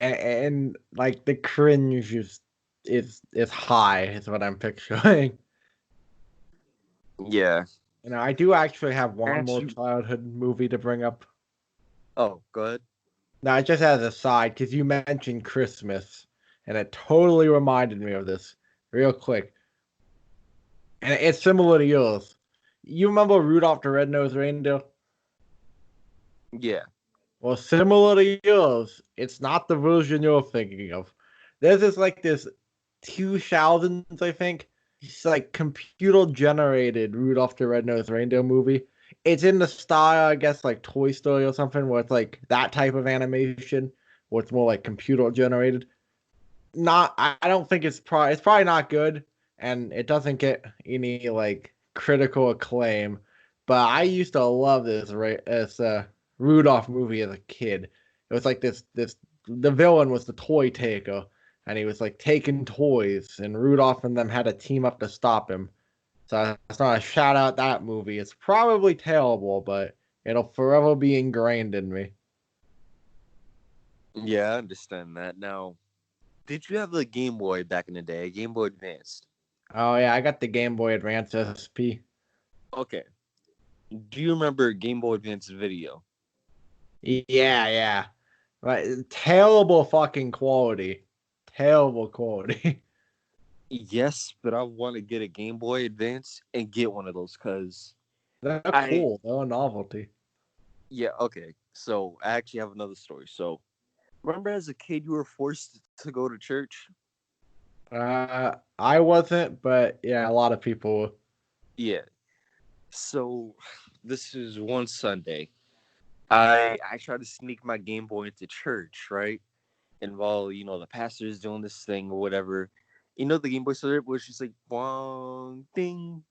and like the cringe is high. Is what I'm picturing. Yeah. I do actually have one more Actually, childhood movie to bring up. oh, good. Now, just as a side, because you mentioned Christmas, and it totally reminded me of this real quick. And it's similar to yours. You remember Rudolph the Red-Nosed Reindeer? Yeah. Well, similar to yours, it's not the version you're thinking of. There's this 2000s, I think. It's like computer generated Rudolph the Red-Nosed Reindeer movie. It's in the style, I guess, like Toy Story or something, where it's like that type of animation, where it's more like computer generated. Not, I don't think it's probably not good, and it doesn't get any like critical acclaim. But I used to love this Rudolph movie as a kid. It was like this the villain was the toy taker, and he was like taking toys, and Rudolph and them had to team up to stop him. So I just want to shout out that movie. It's probably terrible, but it'll forever be ingrained in me. Yeah, I understand that. Now, did you have a Game Boy back in the day, a Game Boy Advanced? Oh yeah, I got the Game Boy Advance SP. Okay. Do you remember Game Boy Advance Video? Yeah, yeah. Right, terrible fucking quality. Terrible quality. Yes, but I want to get a Game Boy Advance and get one of those because They're I cool. They're a novelty. yeah, okay. So I actually have another story. So remember as a kid you were forced to go to church? I wasn't, but yeah, a lot of people. Yeah. So this is one Sunday. I tried to sneak my Game Boy into church, right? And while the pastor is doing this thing or whatever, the Game Boy syrup was just like bong ding.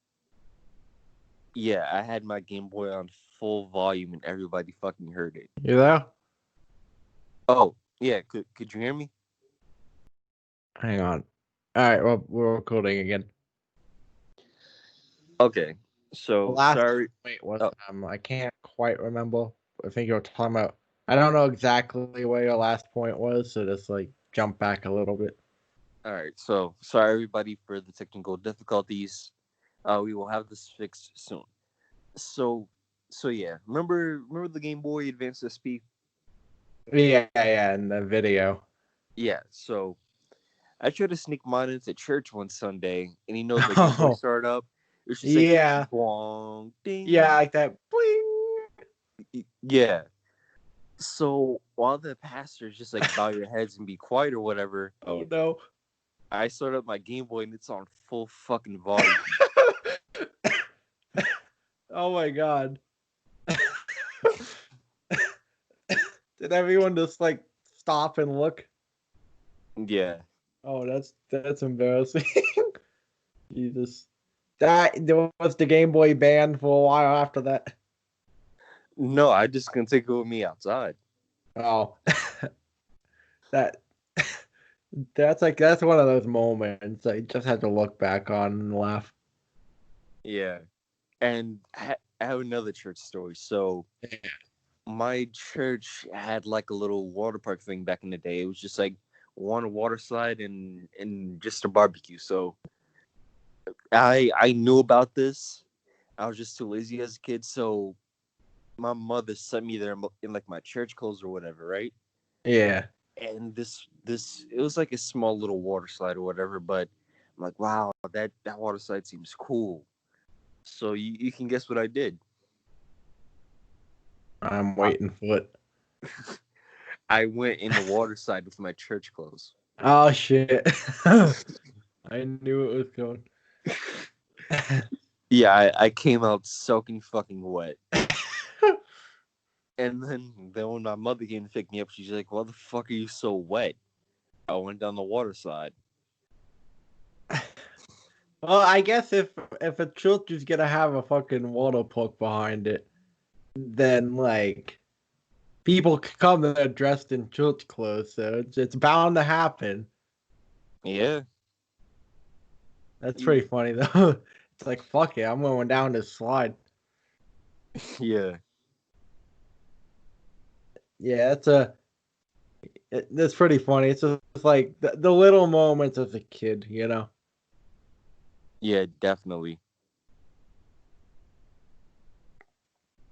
Yeah, I had my Game Boy on full volume and everybody fucking heard it. You know? Oh, yeah, could you hear me? Hang on. All right, well, we're recording again. Okay. The So last sorry. point was Oh, I can't quite remember. I think you were talking about. I don't know exactly where your last point was, so just like jump back a little bit. all right. So sorry everybody for the technical difficulties. We will have this fixed soon. So so yeah, remember the Game Boy Advance SP? Yeah, yeah, in the video. Yeah. So I tried to sneak mine into church one Sunday, and the Game Boy Oh, started up. It was just like yeah, bong yeah, ding. like that. Bling. Yeah. So while the pastor's just like bow your heads and be quiet or whatever, Oh no. I start up my Game Boy and it's on full fucking volume. Oh my god. Did everyone just like stop and look? Yeah. Oh, that's embarrassing. Jesus. That there was the Game Boy banned for a while after that. No, I just gonna take it with me outside. Oh. that that's one of those moments I just had to look back on and laugh. Yeah. And I have another church story. So my church had like a little water park thing back in the day. It was just like one water slide and just a barbecue. So I knew about this. I was just too lazy as a kid. So my mother sent me there in like my church clothes or whatever, right? Yeah. And this it was like a small little water slide or whatever, but I'm like, wow, that water slide seems cool. So you can guess what I did. I'm I, waiting for it. I went in the water slide with my church clothes. Oh shit. I knew it was going. Yeah, I came out soaking fucking wet. And then when my mother came to pick me up, she's like, "Why the fuck are you so wet?" I went down the water slide. Well, I guess if a church is gonna have a fucking water park behind it, then like people come there dressed in church clothes, so it's bound to happen. Yeah. That's pretty funny though. It's like fuck it, I'm going down this slide. Yeah. Yeah, that's pretty funny. It's just like the little moments as a kid, you know. Yeah, definitely.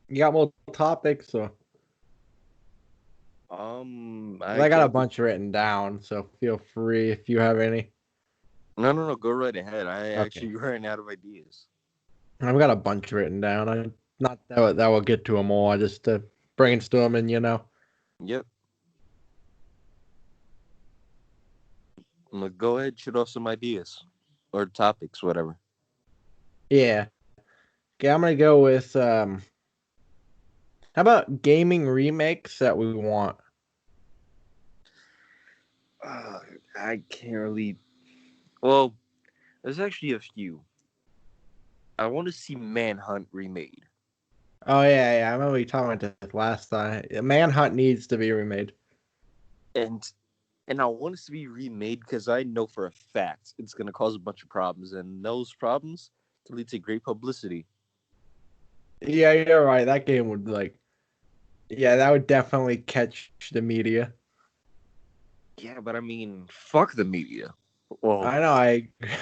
You got more topics, so because I I got a can bunch written down, so feel free if you have any. no, go right ahead. I Okay, actually ran out of ideas. I've got a bunch written down. I not that will get to them all. I just brainstorming, you know. Yep. Go ahead, shoot off some ideas or topics, whatever. Yeah. Okay, I'm gonna go with how about gaming remakes that we want? Uh, I can't really. Well, there's actually a few. I want to see Manhunt remade, Oh yeah, I remember we talking about this last time. Manhunt needs to be remade. and and I want it to be remade because I know for a fact it's gonna cause a bunch of problems, and those problems can lead to great publicity. Yeah, you're right. That game would like, yeah, that would definitely catch the media. Yeah, but I mean, fuck the media. Well, I know,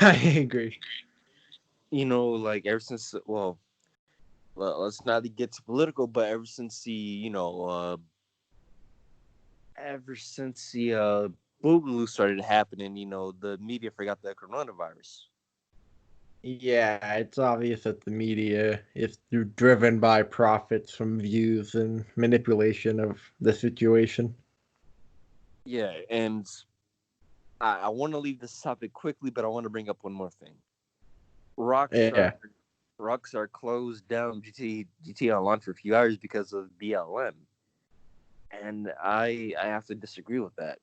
I agree. like ever since, let's not get too political, but ever since the boogaloo started happening, the media forgot the coronavirus. Yeah, it's obvious that the media is driven by profits from views and manipulation of the situation. Yeah, and I want to leave this topic quickly, but I want to bring up one more thing. Rockstar, Yeah. Rockstar closed down GT Online for a few hours because of BLM, and I have to disagree with that.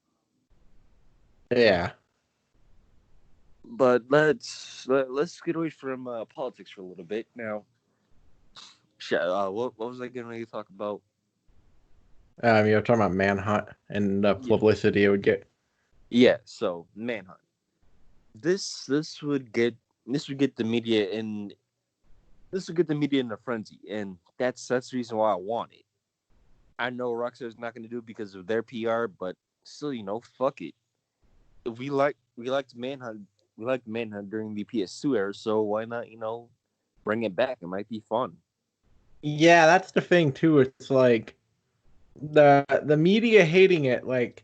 Yeah. But let's get away from politics for a little bit now. What was I going to talk about? You're talking about Manhunt and the Yeah, publicity it would get. yeah. So Manhunt. This would get the media in this would get the media in a frenzy, and that's the reason why I want it. I know Rockstar's not going to do it because of their PR, but still, fuck it. We liked Manhunt during the PS2 era, so why not, bring it back? It might be fun. Yeah, that's the thing too. It's like the media hating it, like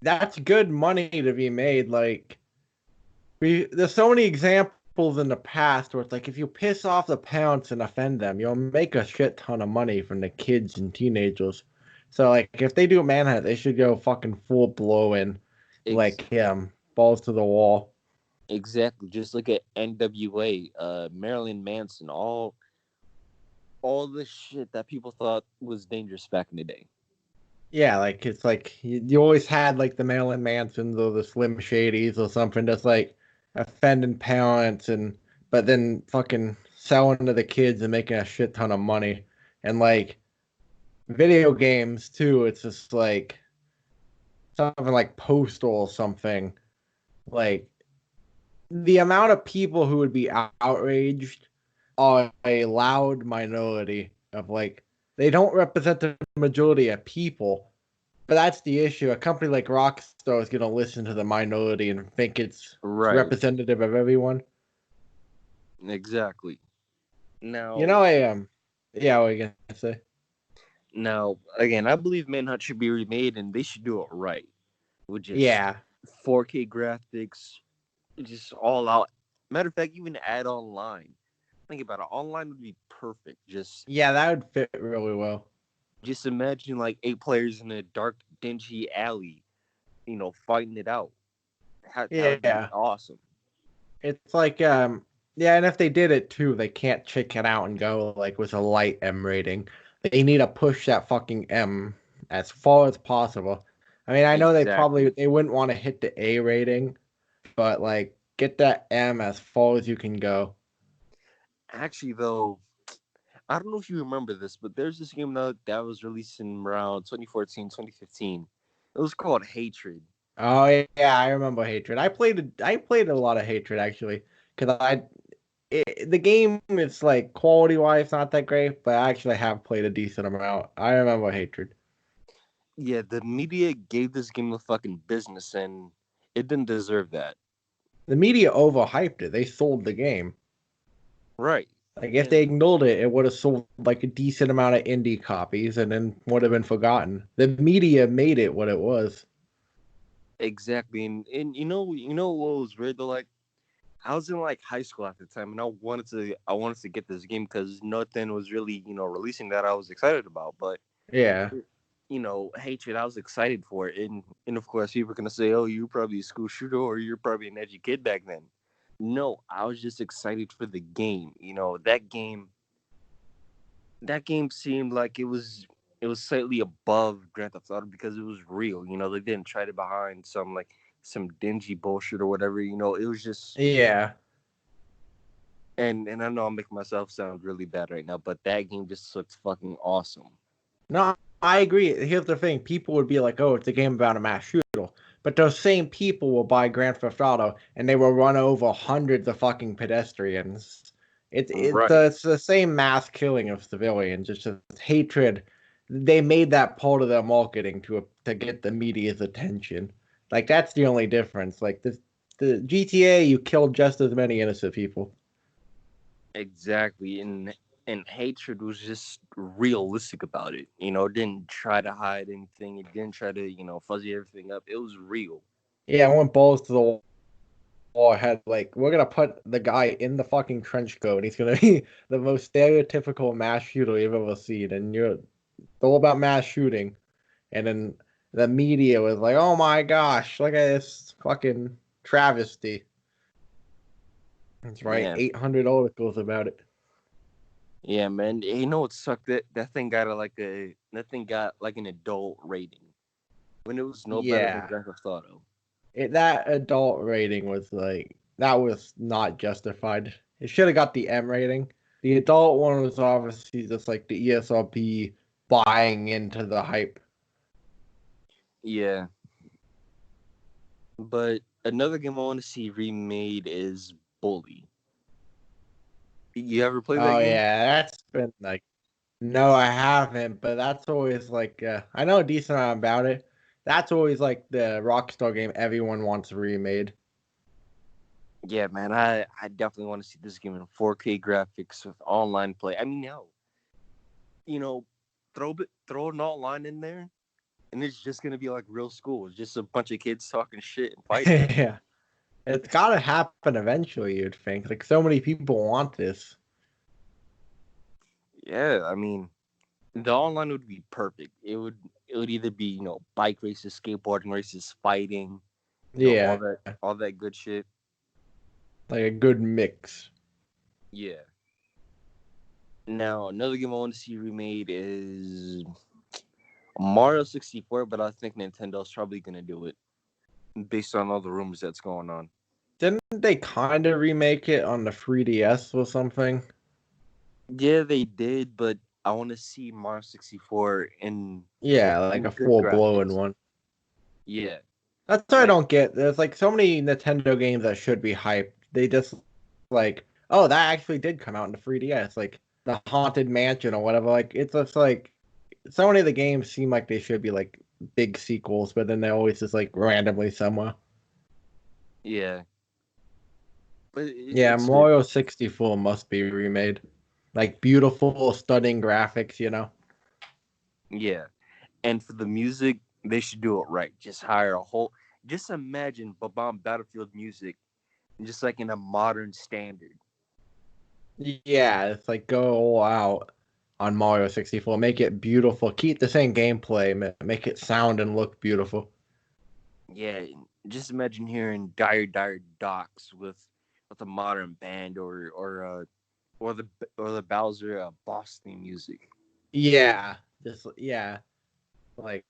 that's good money to be made. Like there's so many examples in the past where it's like if you piss off the parents and offend them, you'll make a shit ton of money from the kids and teenagers. So like if they do Manhunt, they should go fucking full blow in, Ex- like balls to the wall. exactly. Just look at NWA, Marilyn Manson, all. all the shit that people thought was dangerous back in the day. Yeah, like it's like you always had like the Marilyn Mansons or the Slim Shadys or something that's like offending parents and but then fucking selling to the kids and making a shit ton of money. And like video games too, it's just like something like Postal or something. Like the amount of people who would be outraged are a loud minority of like they don't represent the majority of people. But that's the issue. A company like Rockstar is going to listen to the minority and think it's Right. representative of everyone. Exactly. You Now, know, yeah, what are you going to say? now again, I believe Manhunt should be remade, and they should do it right with just Yeah, 4K graphics, just all out. Matter of fact, even add online. Think about it. Online would be perfect. yeah, that would fit really well. Just imagine like 8 players in a dark, dingy alley, fighting it out. That would be Yeah, awesome. it's like, yeah, and if they did it too, they can't check it out and go like with a light M rating. They need to push that fucking M as far as possible. I mean, I know Exactly. they wouldn't want to hit the A rating, but like get that M as far as you can go. Actually, though, I don't know if you remember this, but there's this game that was released in around 2014, 2015. It was called Hatred. Oh yeah, I remember Hatred. I played a lot of Hatred actually because the game is like quality wise not that great, but I actually have played a decent amount. I remember Hatred. Yeah, the media gave this game a fucking business, and it didn't deserve that. The media overhyped it. They sold the game. Right. Like if they And ignored it, it would have sold like a decent amount of indie copies and then would have been forgotten. The media made it what it was. exactly. And you know what was weird though? Like, I was in like high school at the time, and I wanted to get this game because nothing was really releasing that I was excited about. But Yeah. Hatred, I was excited for it, and of course people are gonna say, "Oh, you're probably a school shooter, or you're probably an edgy kid back then." No, I was just excited for the game. That game seemed like it was slightly above Grand Theft Auto because it was real. They didn't try to behind some dingy bullshit or whatever. It was just. Yeah. And I know I'm making myself sound really bad right now, but that game just looks fucking awesome. No, I agree. Here's the thing: people would be like, "Oh, it's a game about a mass shooter," but those same people will buy Grand Theft Auto and they will run over hundreds of fucking pedestrians. Right. It's the same mass killing of civilians. It's just hatred. They made that part of their marketing to get the media's attention. Like that's the only difference. Like the GTA, you killed just as many innocent people. Exactly. And Hatred was just realistic about it. It didn't try to hide anything. It didn't try to, fuzzy everything up. It was real. Yeah, I went balls to the wall. Had like we're gonna put the guy in the fucking trench coat, and he's gonna be the most stereotypical mass shooter you've ever seen. And you're it's all about mass shooting, and then the media was like, "Oh my gosh, look at this fucking travesty." That's right, Man. 800 articles about it. Yeah, man. You know what sucked? That thing got like an adult rating when it was no better than Yeah, Grand Theft Auto. that adult rating was like that was not justified. It should have got the M rating. The adult one was obviously just like the ESRB buying into the hype. Yeah. But another game I want to see remade is Bully. You ever play that Oh game? yeah, that's been like no, I haven't, but that's always like I know a decent amount about it. That's always like the Rockstar game everyone wants remade. Yeah, man. I definitely want to see this game in 4K graphics with online play. I mean, hell, you know, throw an online in there, and it's just gonna be like real school. It's just a bunch of kids talking shit and fighting. Yeah, it's got to happen eventually. You'd think like so many people want this. Yeah, I mean, the online would be perfect. It would either be bike races, skateboarding races, fighting, all Yeah, that good shit. like a good mix. Yeah. Now, another game I want to see remade is Mario 64, but I think Nintendo's probably gonna do it based on all the rumors that's going on. Didn't they kind of remake it on the 3DS or something? Yeah, they did, but I want to see Mario 64 Yeah, like in a good full blown graphics. one. Yeah, That's what I like don't get. There's like so many Nintendo games that should be hyped. They just like, oh, that actually did come out in the 3DS, like the Haunted Mansion or whatever. Like it's just like so many of the games seem like they should be like big sequels, but then they're always just like randomly somewhere. yeah, but Yeah, it's Mario 64 must be remade. Like beautiful, stunning graphics, you know? yeah. And for the music, they should do it right. Just hire a whole. Just imagine Babam Battlefield music, just like in a modern standard. Yeah, it's like go all out on Mario 64. Make it beautiful. Keep the same gameplay. Make it sound and look beautiful. Yeah, just imagine hearing Dire Docks with a modern band or the Bowser boss theme music. Yeah, just yeah, like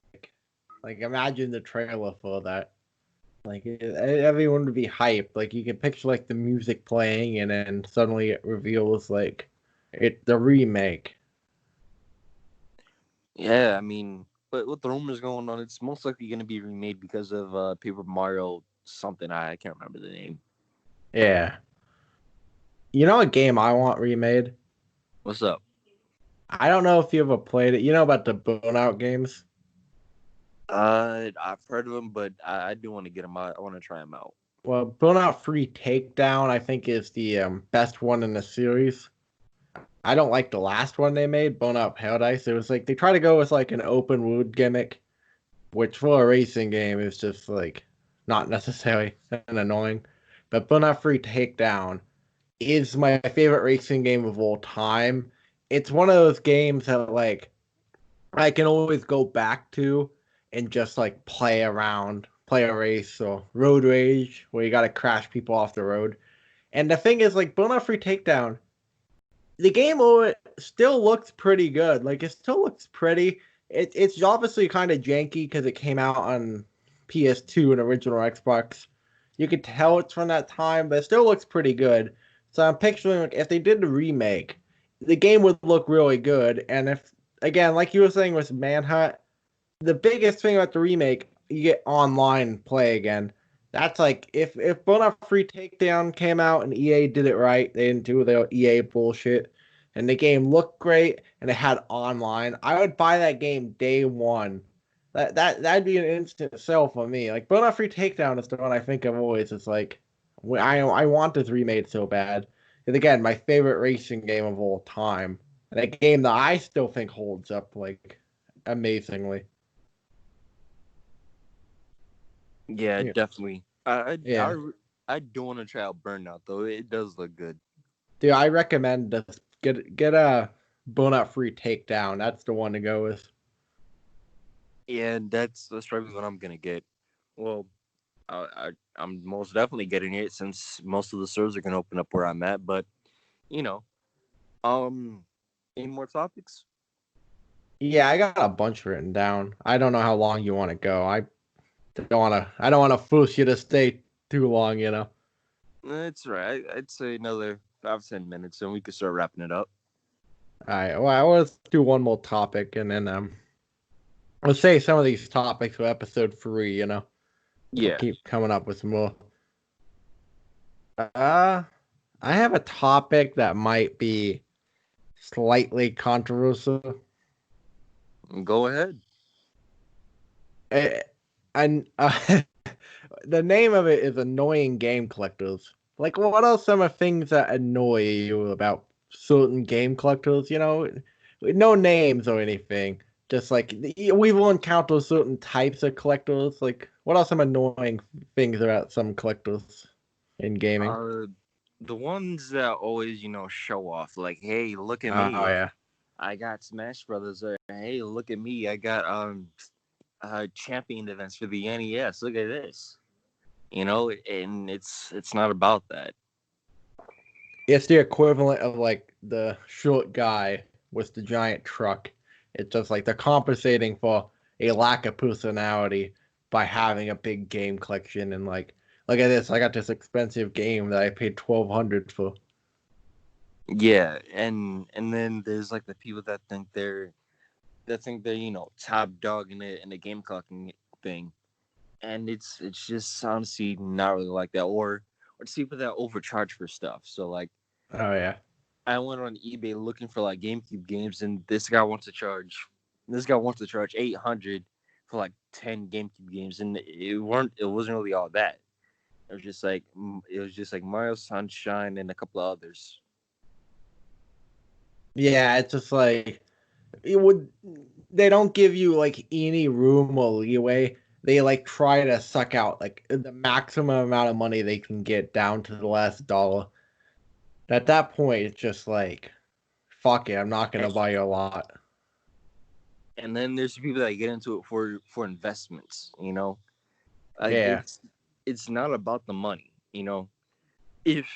like imagine the trailer for that. Like everyone would be hyped. Like you can picture like the music playing, and then suddenly it reveals like it the remake. Yeah, I mean, but with the rumors going on, it's most likely going to be remade because of Paper Mario something. I can't remember the name. Yeah, you know a game I want remade. What's up? I don't know if you ever played it. You know about the Burnout games? I've heard of them, but I do want to get them out. I want to try them out. Well, Burnout Free Takedown, I think, is the best one in the series. I don't like the last one they made, Burnout Paradise. It was like they try to go with like an open world gimmick, which for a racing game is just like not necessary and annoying. But Burnout Free Takedown is my favorite racing game of all time. It's one of those games that like I can always go back to and just like play around, play a race or road rage where you gotta crash people off the road. And the thing is, like Burnout Free Takedown, the game still looks pretty good. Like it still looks pretty. It's obviously kind of janky because it came out on PS2 and original Xbox. You could tell it's from that time, but it still looks pretty good. So I'm picturing like if they did the remake, the game would look really good. And if again, like you were saying with Manhunt, the biggest thing about the remake, you get online play again. That's like if Bona Free Takedown came out and EA did it right, they didn't do their EA bullshit, and the game looked great and it had online, I would buy that game day one. That'd be an instant sell for me. Like Bona Free Takedown is the one I think of always. It's like I want this remade so bad. And again, my favorite racing game of all time, and a game that I still think holds up like amazingly. Yeah, Yeah. definitely. Yeah. I do want to try out Burnout though. It does look good. Dude, I recommend this. Get a Burnout Free Takedown. That's the one to go with. Yeah, and that's probably what I'm gonna get. Well, I'm most definitely getting it since most of the servers are gonna open up where I'm at. But you know, um, any more topics? Yeah, I got a bunch written down. I don't know how long you want to go. I don't want to force you to stay too long, you know. It's right. I'd say another 5-10 minutes, and we could start wrapping it up. All right. Well, let's do one more topic and then let's say some of these topics for episode 3, you know. We'll Yeah, keep coming up with more. Uh I have a topic that might be slightly controversial. go ahead. Eh, and the name of it is annoying game collectors. Like, what are some of things that annoy you about certain game collectors? You know, no names or anything. Just like we will encounter certain types of collectors. Like, what are some annoying things about some collectors in gaming? Uh, the ones that always show off, like, hey, look at Oh me, yeah, I got Smash Brothers, or hey, look at me, I got champion events for the NES. Look at this, and it's not about that. it's the equivalent of like the short guy with the giant truck. It's just like they're compensating for a lack of personality by having a big game collection and like look at this, I got this expensive game that I paid $1,200 for. Yeah, and then there's like the people that think they're top dog in the game collecting thing, and it's just honestly not really like that. Or it's people that overcharge for stuff. So like Oh yeah. I went on eBay looking for like GameCube games, and this guy wants to charge 800 for like 10 GameCube games, and it wasn't really all that. It was just like Mario Sunshine and a couple of others. Yeah, it's just like it would they don't give you like any room or leeway. They like try to suck out like the maximum amount of money they can get down to the last dollar. At that point, it's just like, fuck it, I'm not gonna And, buy you a lot. and then there's people that get into it for investments. Like Yeah, it's not about the money. If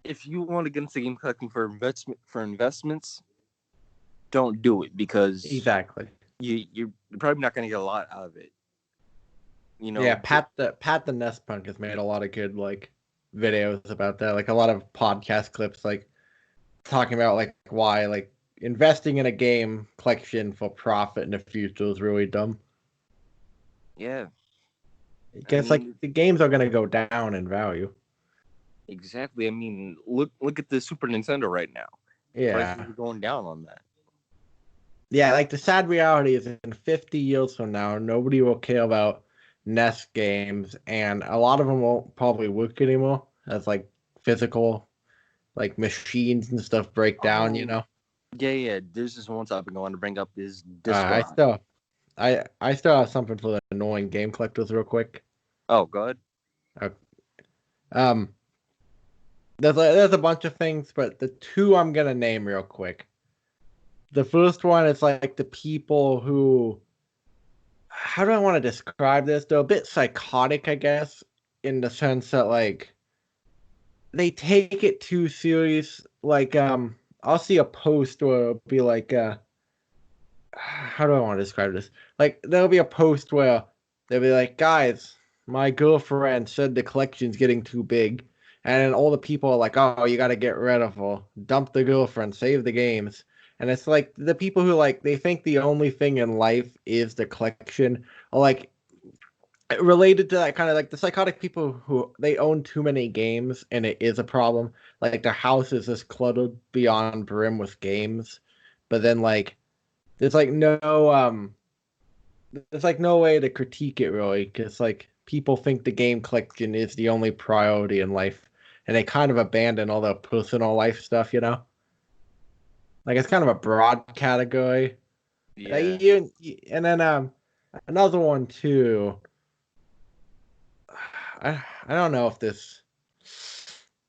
if you want to get into game collecting for investments, don't do it because exactly. you're probably not going to get a lot out of it. Yeah, But Pat the Nest Punk has made a lot of good like videos about that. Like a lot of podcast clips, like talking about like why like investing in a game collection for profit in the future is really dumb. yeah, I I guess like mean, the games are gonna go down in value. exactly. I mean, look at the Super Nintendo right now. Prices Yeah. are going down on that. Yeah, like the sad reality is in 50 years from now, nobody will care about NES games, and a lot of them won't probably work anymore as like physical, like machines and stuff break down, you Oh, know? yeah, yeah. There's this one topic I want to bring up is Uh, disc I drive. still, I still have something for the annoying game collectors, real quick. Oh, God. Uh, Um, there's a bunch of things, but the two I'm gonna name real quick. The first one is like the people who, how do I want to describe this? They're a bit psychotic, I guess, in the sense that like they take it too serious. Like I'll see a post where it'll be like how do I want to describe this? Like there'll be a post where they'll be like, guys, my girlfriend said the collection's getting too big. And then all the people are like, oh, you got to get rid of her. Dump the girlfriend, save the games. And it's like the people who like they think the only thing in life is the collection, or like related to that kind of like the psychotic people who they own too many games and it is a problem. Like their house is just cluttered beyond brim with games, but then like there's like no way to critique it really because like people think the game collection is the only priority in life, and they kind of abandon all the personal life stuff, you know. Like it's kind of a broad category. Yeah. And then another one too. I don't know if this.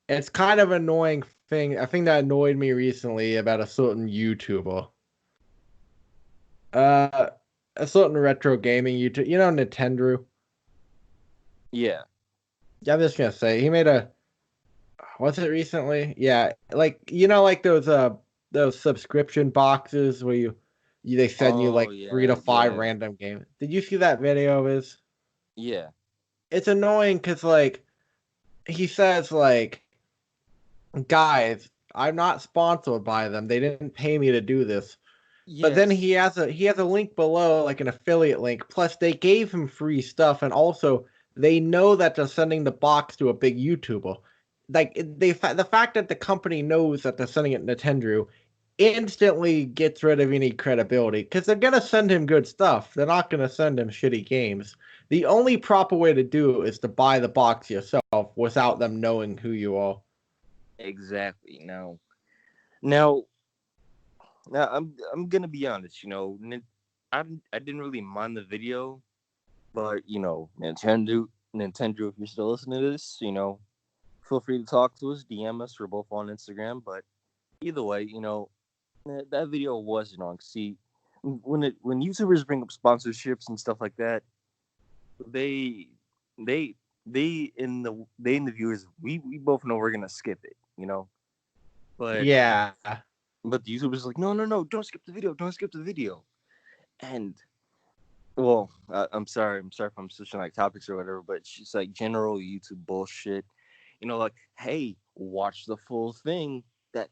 It's kind of annoying thing. A thing that annoyed me recently about a certain YouTuber. Uh, a certain retro gaming YouTube. You know Nintendo. Yeah. Yeah, I'm just gonna say he made a. Was it recently? Yeah, like like those subscription boxes where they send you Oh, like three yeah, to five yeah, random games. Did you see that video of his? yeah. It's annoying because like he says like, guys, I'm not sponsored by them. They didn't pay me to do this. But then Yes. he has a link below, like an affiliate link. Plus, they gave him free stuff, and also they know that they're sending the box to a big YouTuber. Like the fact that the company knows that they're sending it to Nintendo instantly gets rid of any credibility because they're gonna send him good stuff. They're not gonna send him shitty games. The only proper way to do it is to buy the box yourself without them knowing who you are. Exactly. Now, I'm gonna be honest. I didn't really mind the video, but Nintendo, if you're still listening to this, feel free to talk to us, DM us. We're both on Instagram. But either way, that video was wrong. See, when YouTubers bring up sponsorships and stuff like that, they they they in the viewers, we both know we're gonna skip it. But Yeah. but the YouTuber's like, no, no, no, don't skip the video, don't skip the video. And well, I'm sorry if I'm switching like topics or whatever, but it's just like general YouTube bullshit. Like, hey, watch the full thing. That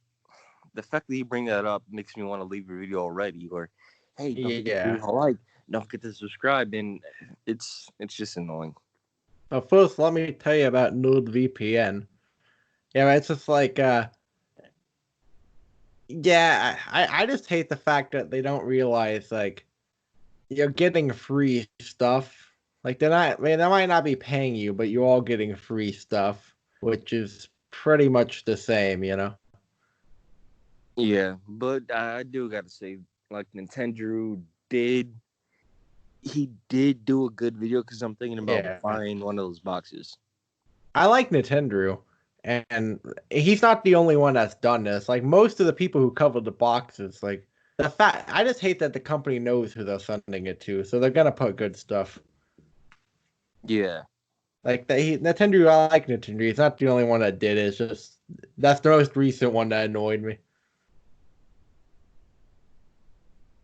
the fact that you bring that up makes me want to leave your video already. Or, hey, don't forget to leave Yeah. a like, don't forget to subscribe, and it's just annoying. But first, let me tell you about NordVPN. Yeah, it's just like, yeah, I just hate the fact that they don't realize, like, you're getting free stuff. Like, they're not, I mean, they might not be paying you, but you're all getting free stuff, which is pretty much the same, you know? Yeah, but I do gotta say, like Nintendo did, he did do a good video because I'm thinking about Yeah. buying one of those boxes. I like Nintendo, and he's not the only one that's done this. Like, most of the people who cover the boxes, like, the fact, I just hate that the company knows who they're sending it to, so they're gonna put good stuff. Yeah, Like Nintendo, I like Nintendo. He's not the only one that did it. It's just that's the most recent one that annoyed me.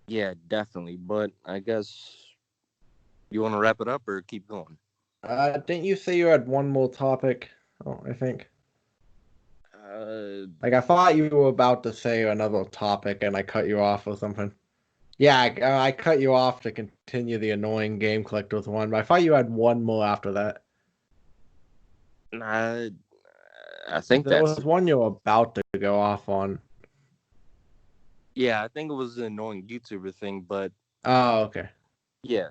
yeah, definitely. But I guess you want to wrap it up or keep going? Didn't you say you had one more topic? Oh, I think. Uh, Like I thought you were about to say another topic, and I cut you off or something. Yeah, I cut you off to continue the annoying game collectors one, but I thought you had one more after that. I, I think There that's was one you were about to go off on. yeah. I think it was an annoying YouTuber thing, but Oh, okay. yeah.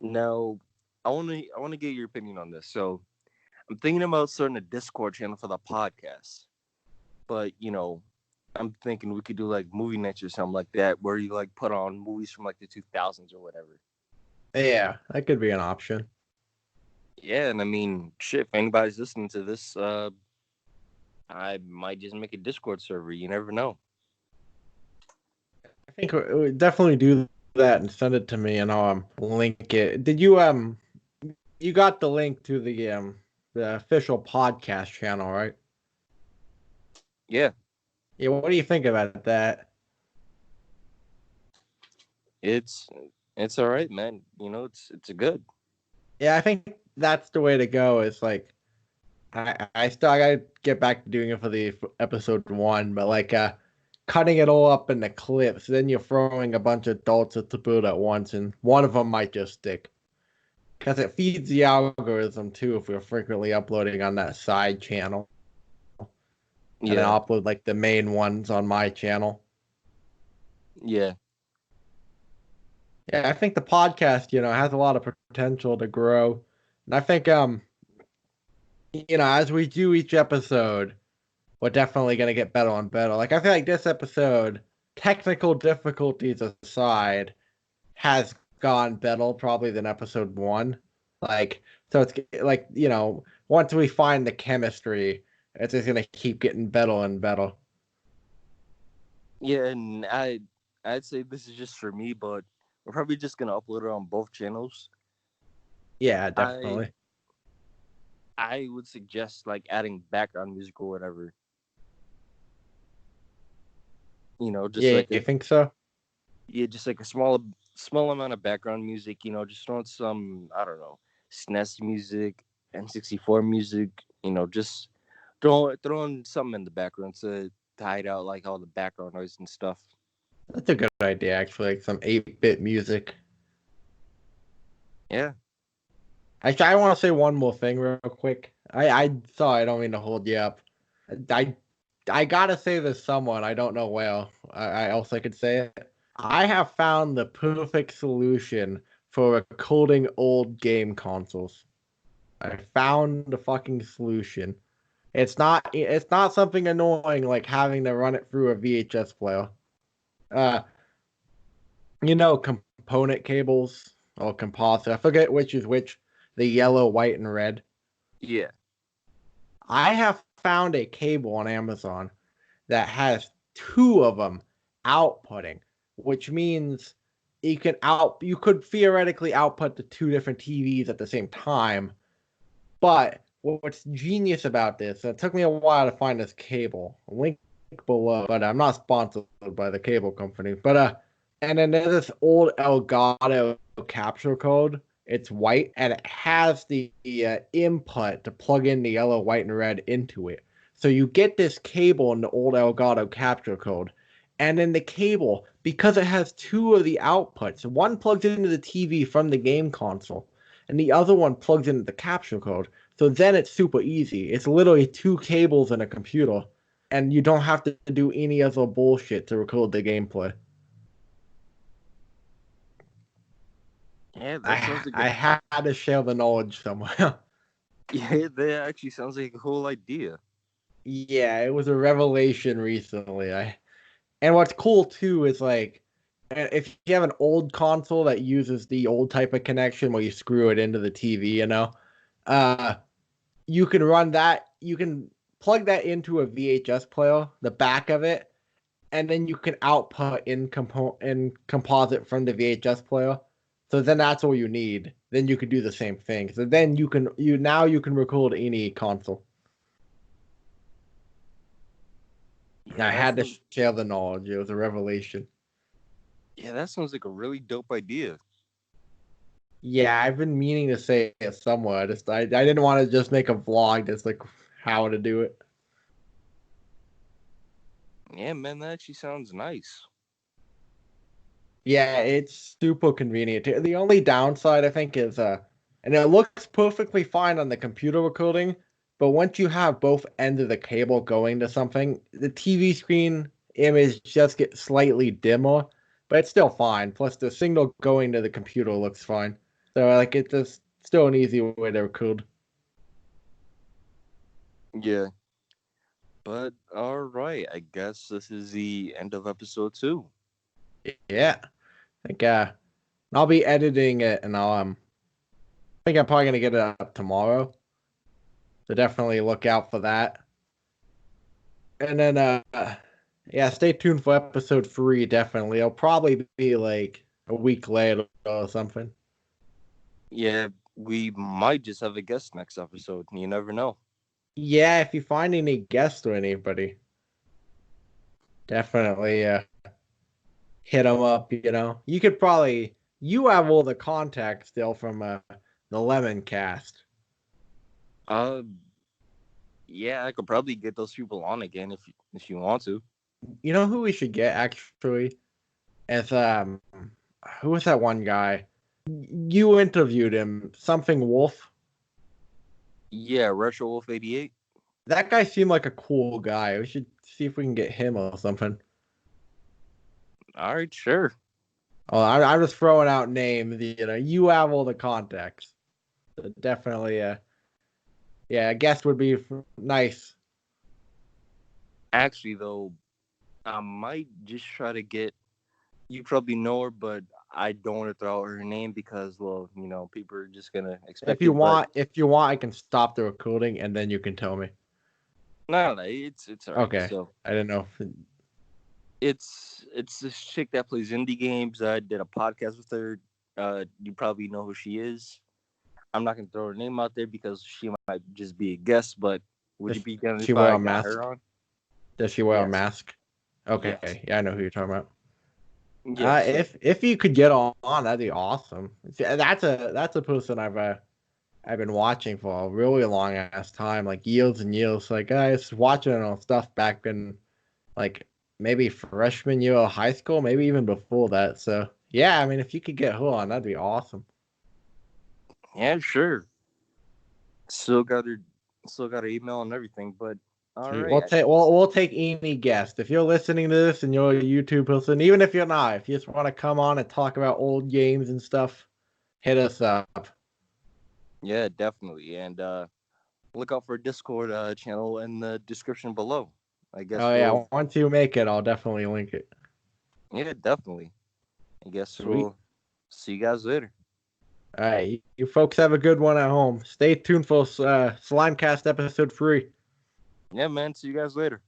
Now, I want to get your opinion on this. So I'm thinking about starting a Discord channel for the podcast, but I'm thinking we could do like movie nights or something like that, where you like put on movies from like the 2000s or whatever. Yeah, that could be an option. Yeah, and I mean, shit. If anybody's listening to this, I might just make a Discord server. You never know. I think we definitely do that and send it to me, and I'll link it. Did you got the link to the official podcast channel, right? Yeah, Yeah, what do you think about that? it's it's all right, man. It's a good. Yeah, I think that's the way to go. It's like I gotta get back to doing it for the episode one, but like cutting it all up into clips, then you're throwing a bunch of adults at the boot at once, and one of them might just stick. Because it feeds the algorithm too if we're frequently uploading on that side channel. And then Yeah, I'll upload like the main ones on my channel. yeah, Yeah, I think the podcast, has a lot of potential to grow. And I think as we do each episode, we're definitely gonna get better and better. Like I feel like this episode, technical difficulties aside, has gone better probably than episode one. Like so it's like, once we find the chemistry, it's just gonna keep getting better and better. yeah. And I'd say this is just for me, but we're probably just gonna upload it on both channels. Yeah, I definitely. I would suggest like adding background music or whatever. Just Yeah, like you think so? just like a small amount of background music. Just throwing some, I don't know, SNES music, N64 music. Just throwing something in the background to hide out like all the background noise and stuff. That's a good idea, actually. Like some 8-bit music. Yeah, Actually, I want to say one more thing real quick. I don't mean to hold you up. I I gotta say this to someone. I don't know where I else I could say it. I have found the perfect solution for recording old game consoles. I found the fucking solution. It's not something annoying like having to run it through a VHS player. Uh, component cables or composite. I forget which is which. The yellow, white, and red. yeah, I have found a cable on Amazon that has two of them outputting, which means you could theoretically output the two different TVs at the same time. But what's genius about this, and it took me a while to find this cable. I'll link below, but I'm not sponsored by the cable company. But and then there's this old Elgato capture code. It's white and it has the input to plug in the yellow, white, and red into it. So you get this cable in the old Elgato capture code, and then the cable, because it has two of the outputs, one plugs into the TV from the game console, and the other one plugs into the capture code. So then it's super easy. It's literally two cables in a computer, and you don't have to do any other bullshit to record the gameplay. Yeah, that sounds like I had to share the knowledge somewhere. yeah, that actually sounds like a whole idea. Yeah, it was a revelation recently. And what's cool too is like if you have an old console that uses the old type of connection where you screw it into the TV, uh you can run that, you can plug that into a VHS player, the back of it, and then you can output in composite from the VHS player. So then that's all you need. Then you can do the same thing. So then you can record any console. Yeah, I that had to sounds, share the knowledge. It was a revelation. yeah, that sounds like a really dope idea. Yeah, I've been meaning to say it somewhere. I didn't want to just make a vlog that's like how to do it. Yeah, man, that actually sounds nice. Yeah, it's super convenient. The only downside I think is and it looks perfectly fine on the computer recording, but once you have both ends of the cable going to something, the TV screen image just gets slightly dimmer, but it's still fine. Plus the signal going to the computer looks fine. So like it's just still an easy way to record. Yeah. But all right, I guess this is the end of episode 2. Yeah. Like I'll be editing it and I think I'm probably gonna get it up tomorrow. So definitely look out for that. And then yeah, stay tuned for episode 3, definitely. It'll probably be like a week later or something. Yeah, we might just have a guest next episode. You never know. Yeah, if you find any guests or anybody, definitely hit them up, You could probably you have all the contacts still from the Lemon cast. Uh, yeah, I could probably get those people on again if you want to. You know who we should get actually? Is who was that one guy? You interviewed him, something Wolf. Yeah, Retro Wolf 88. That guy seemed like a cool guy. We should see if we can get him or something. All right, sure. Oh, I'm just throwing out names. You have all the contacts. So definitely, yeah, a guest would be nice. Actually, though, I might just try to get. You probably know her, but I don't want to throw out her name because, well, people are just gonna If expect you it. But want, I can stop the recording and then you can tell me. no, it's all right. Okay, So I didn't know. it's this chick that plays indie games. I did a podcast with her. You probably know who she is. I'm not gonna throw her name out there because she might just be a guest. But would Does you be down she if wear I a got her mask? on? Does she wear a Yes. mask? Okay, Yes. yeah, I know who you're talking about. Yeah. So If you could get on, that'd be awesome. See, that's a person I've been watching for a really long ass time, like years and years. Like I was watching her stuff back in like maybe freshman year of high school, maybe even before that. So yeah, I mean, if you could get her on, that'd be awesome. yeah, sure. Still got her. Still got her email and everything. But all See, right. we'll take any guest. If you're listening to this and you're a YouTube person, even if you're not, if you just want to come on and talk about old games and stuff, hit us up. Yeah, definitely. And look out for a Discord channel in the description below. I guess Oh we'll. yeah, once you make it, I'll definitely link it. Yeah, definitely. I guess Sweet. we'll see you guys later. All right, you folks have a good one at home. Stay tuned for Slimecast episode 3. Yeah, man. See you guys later.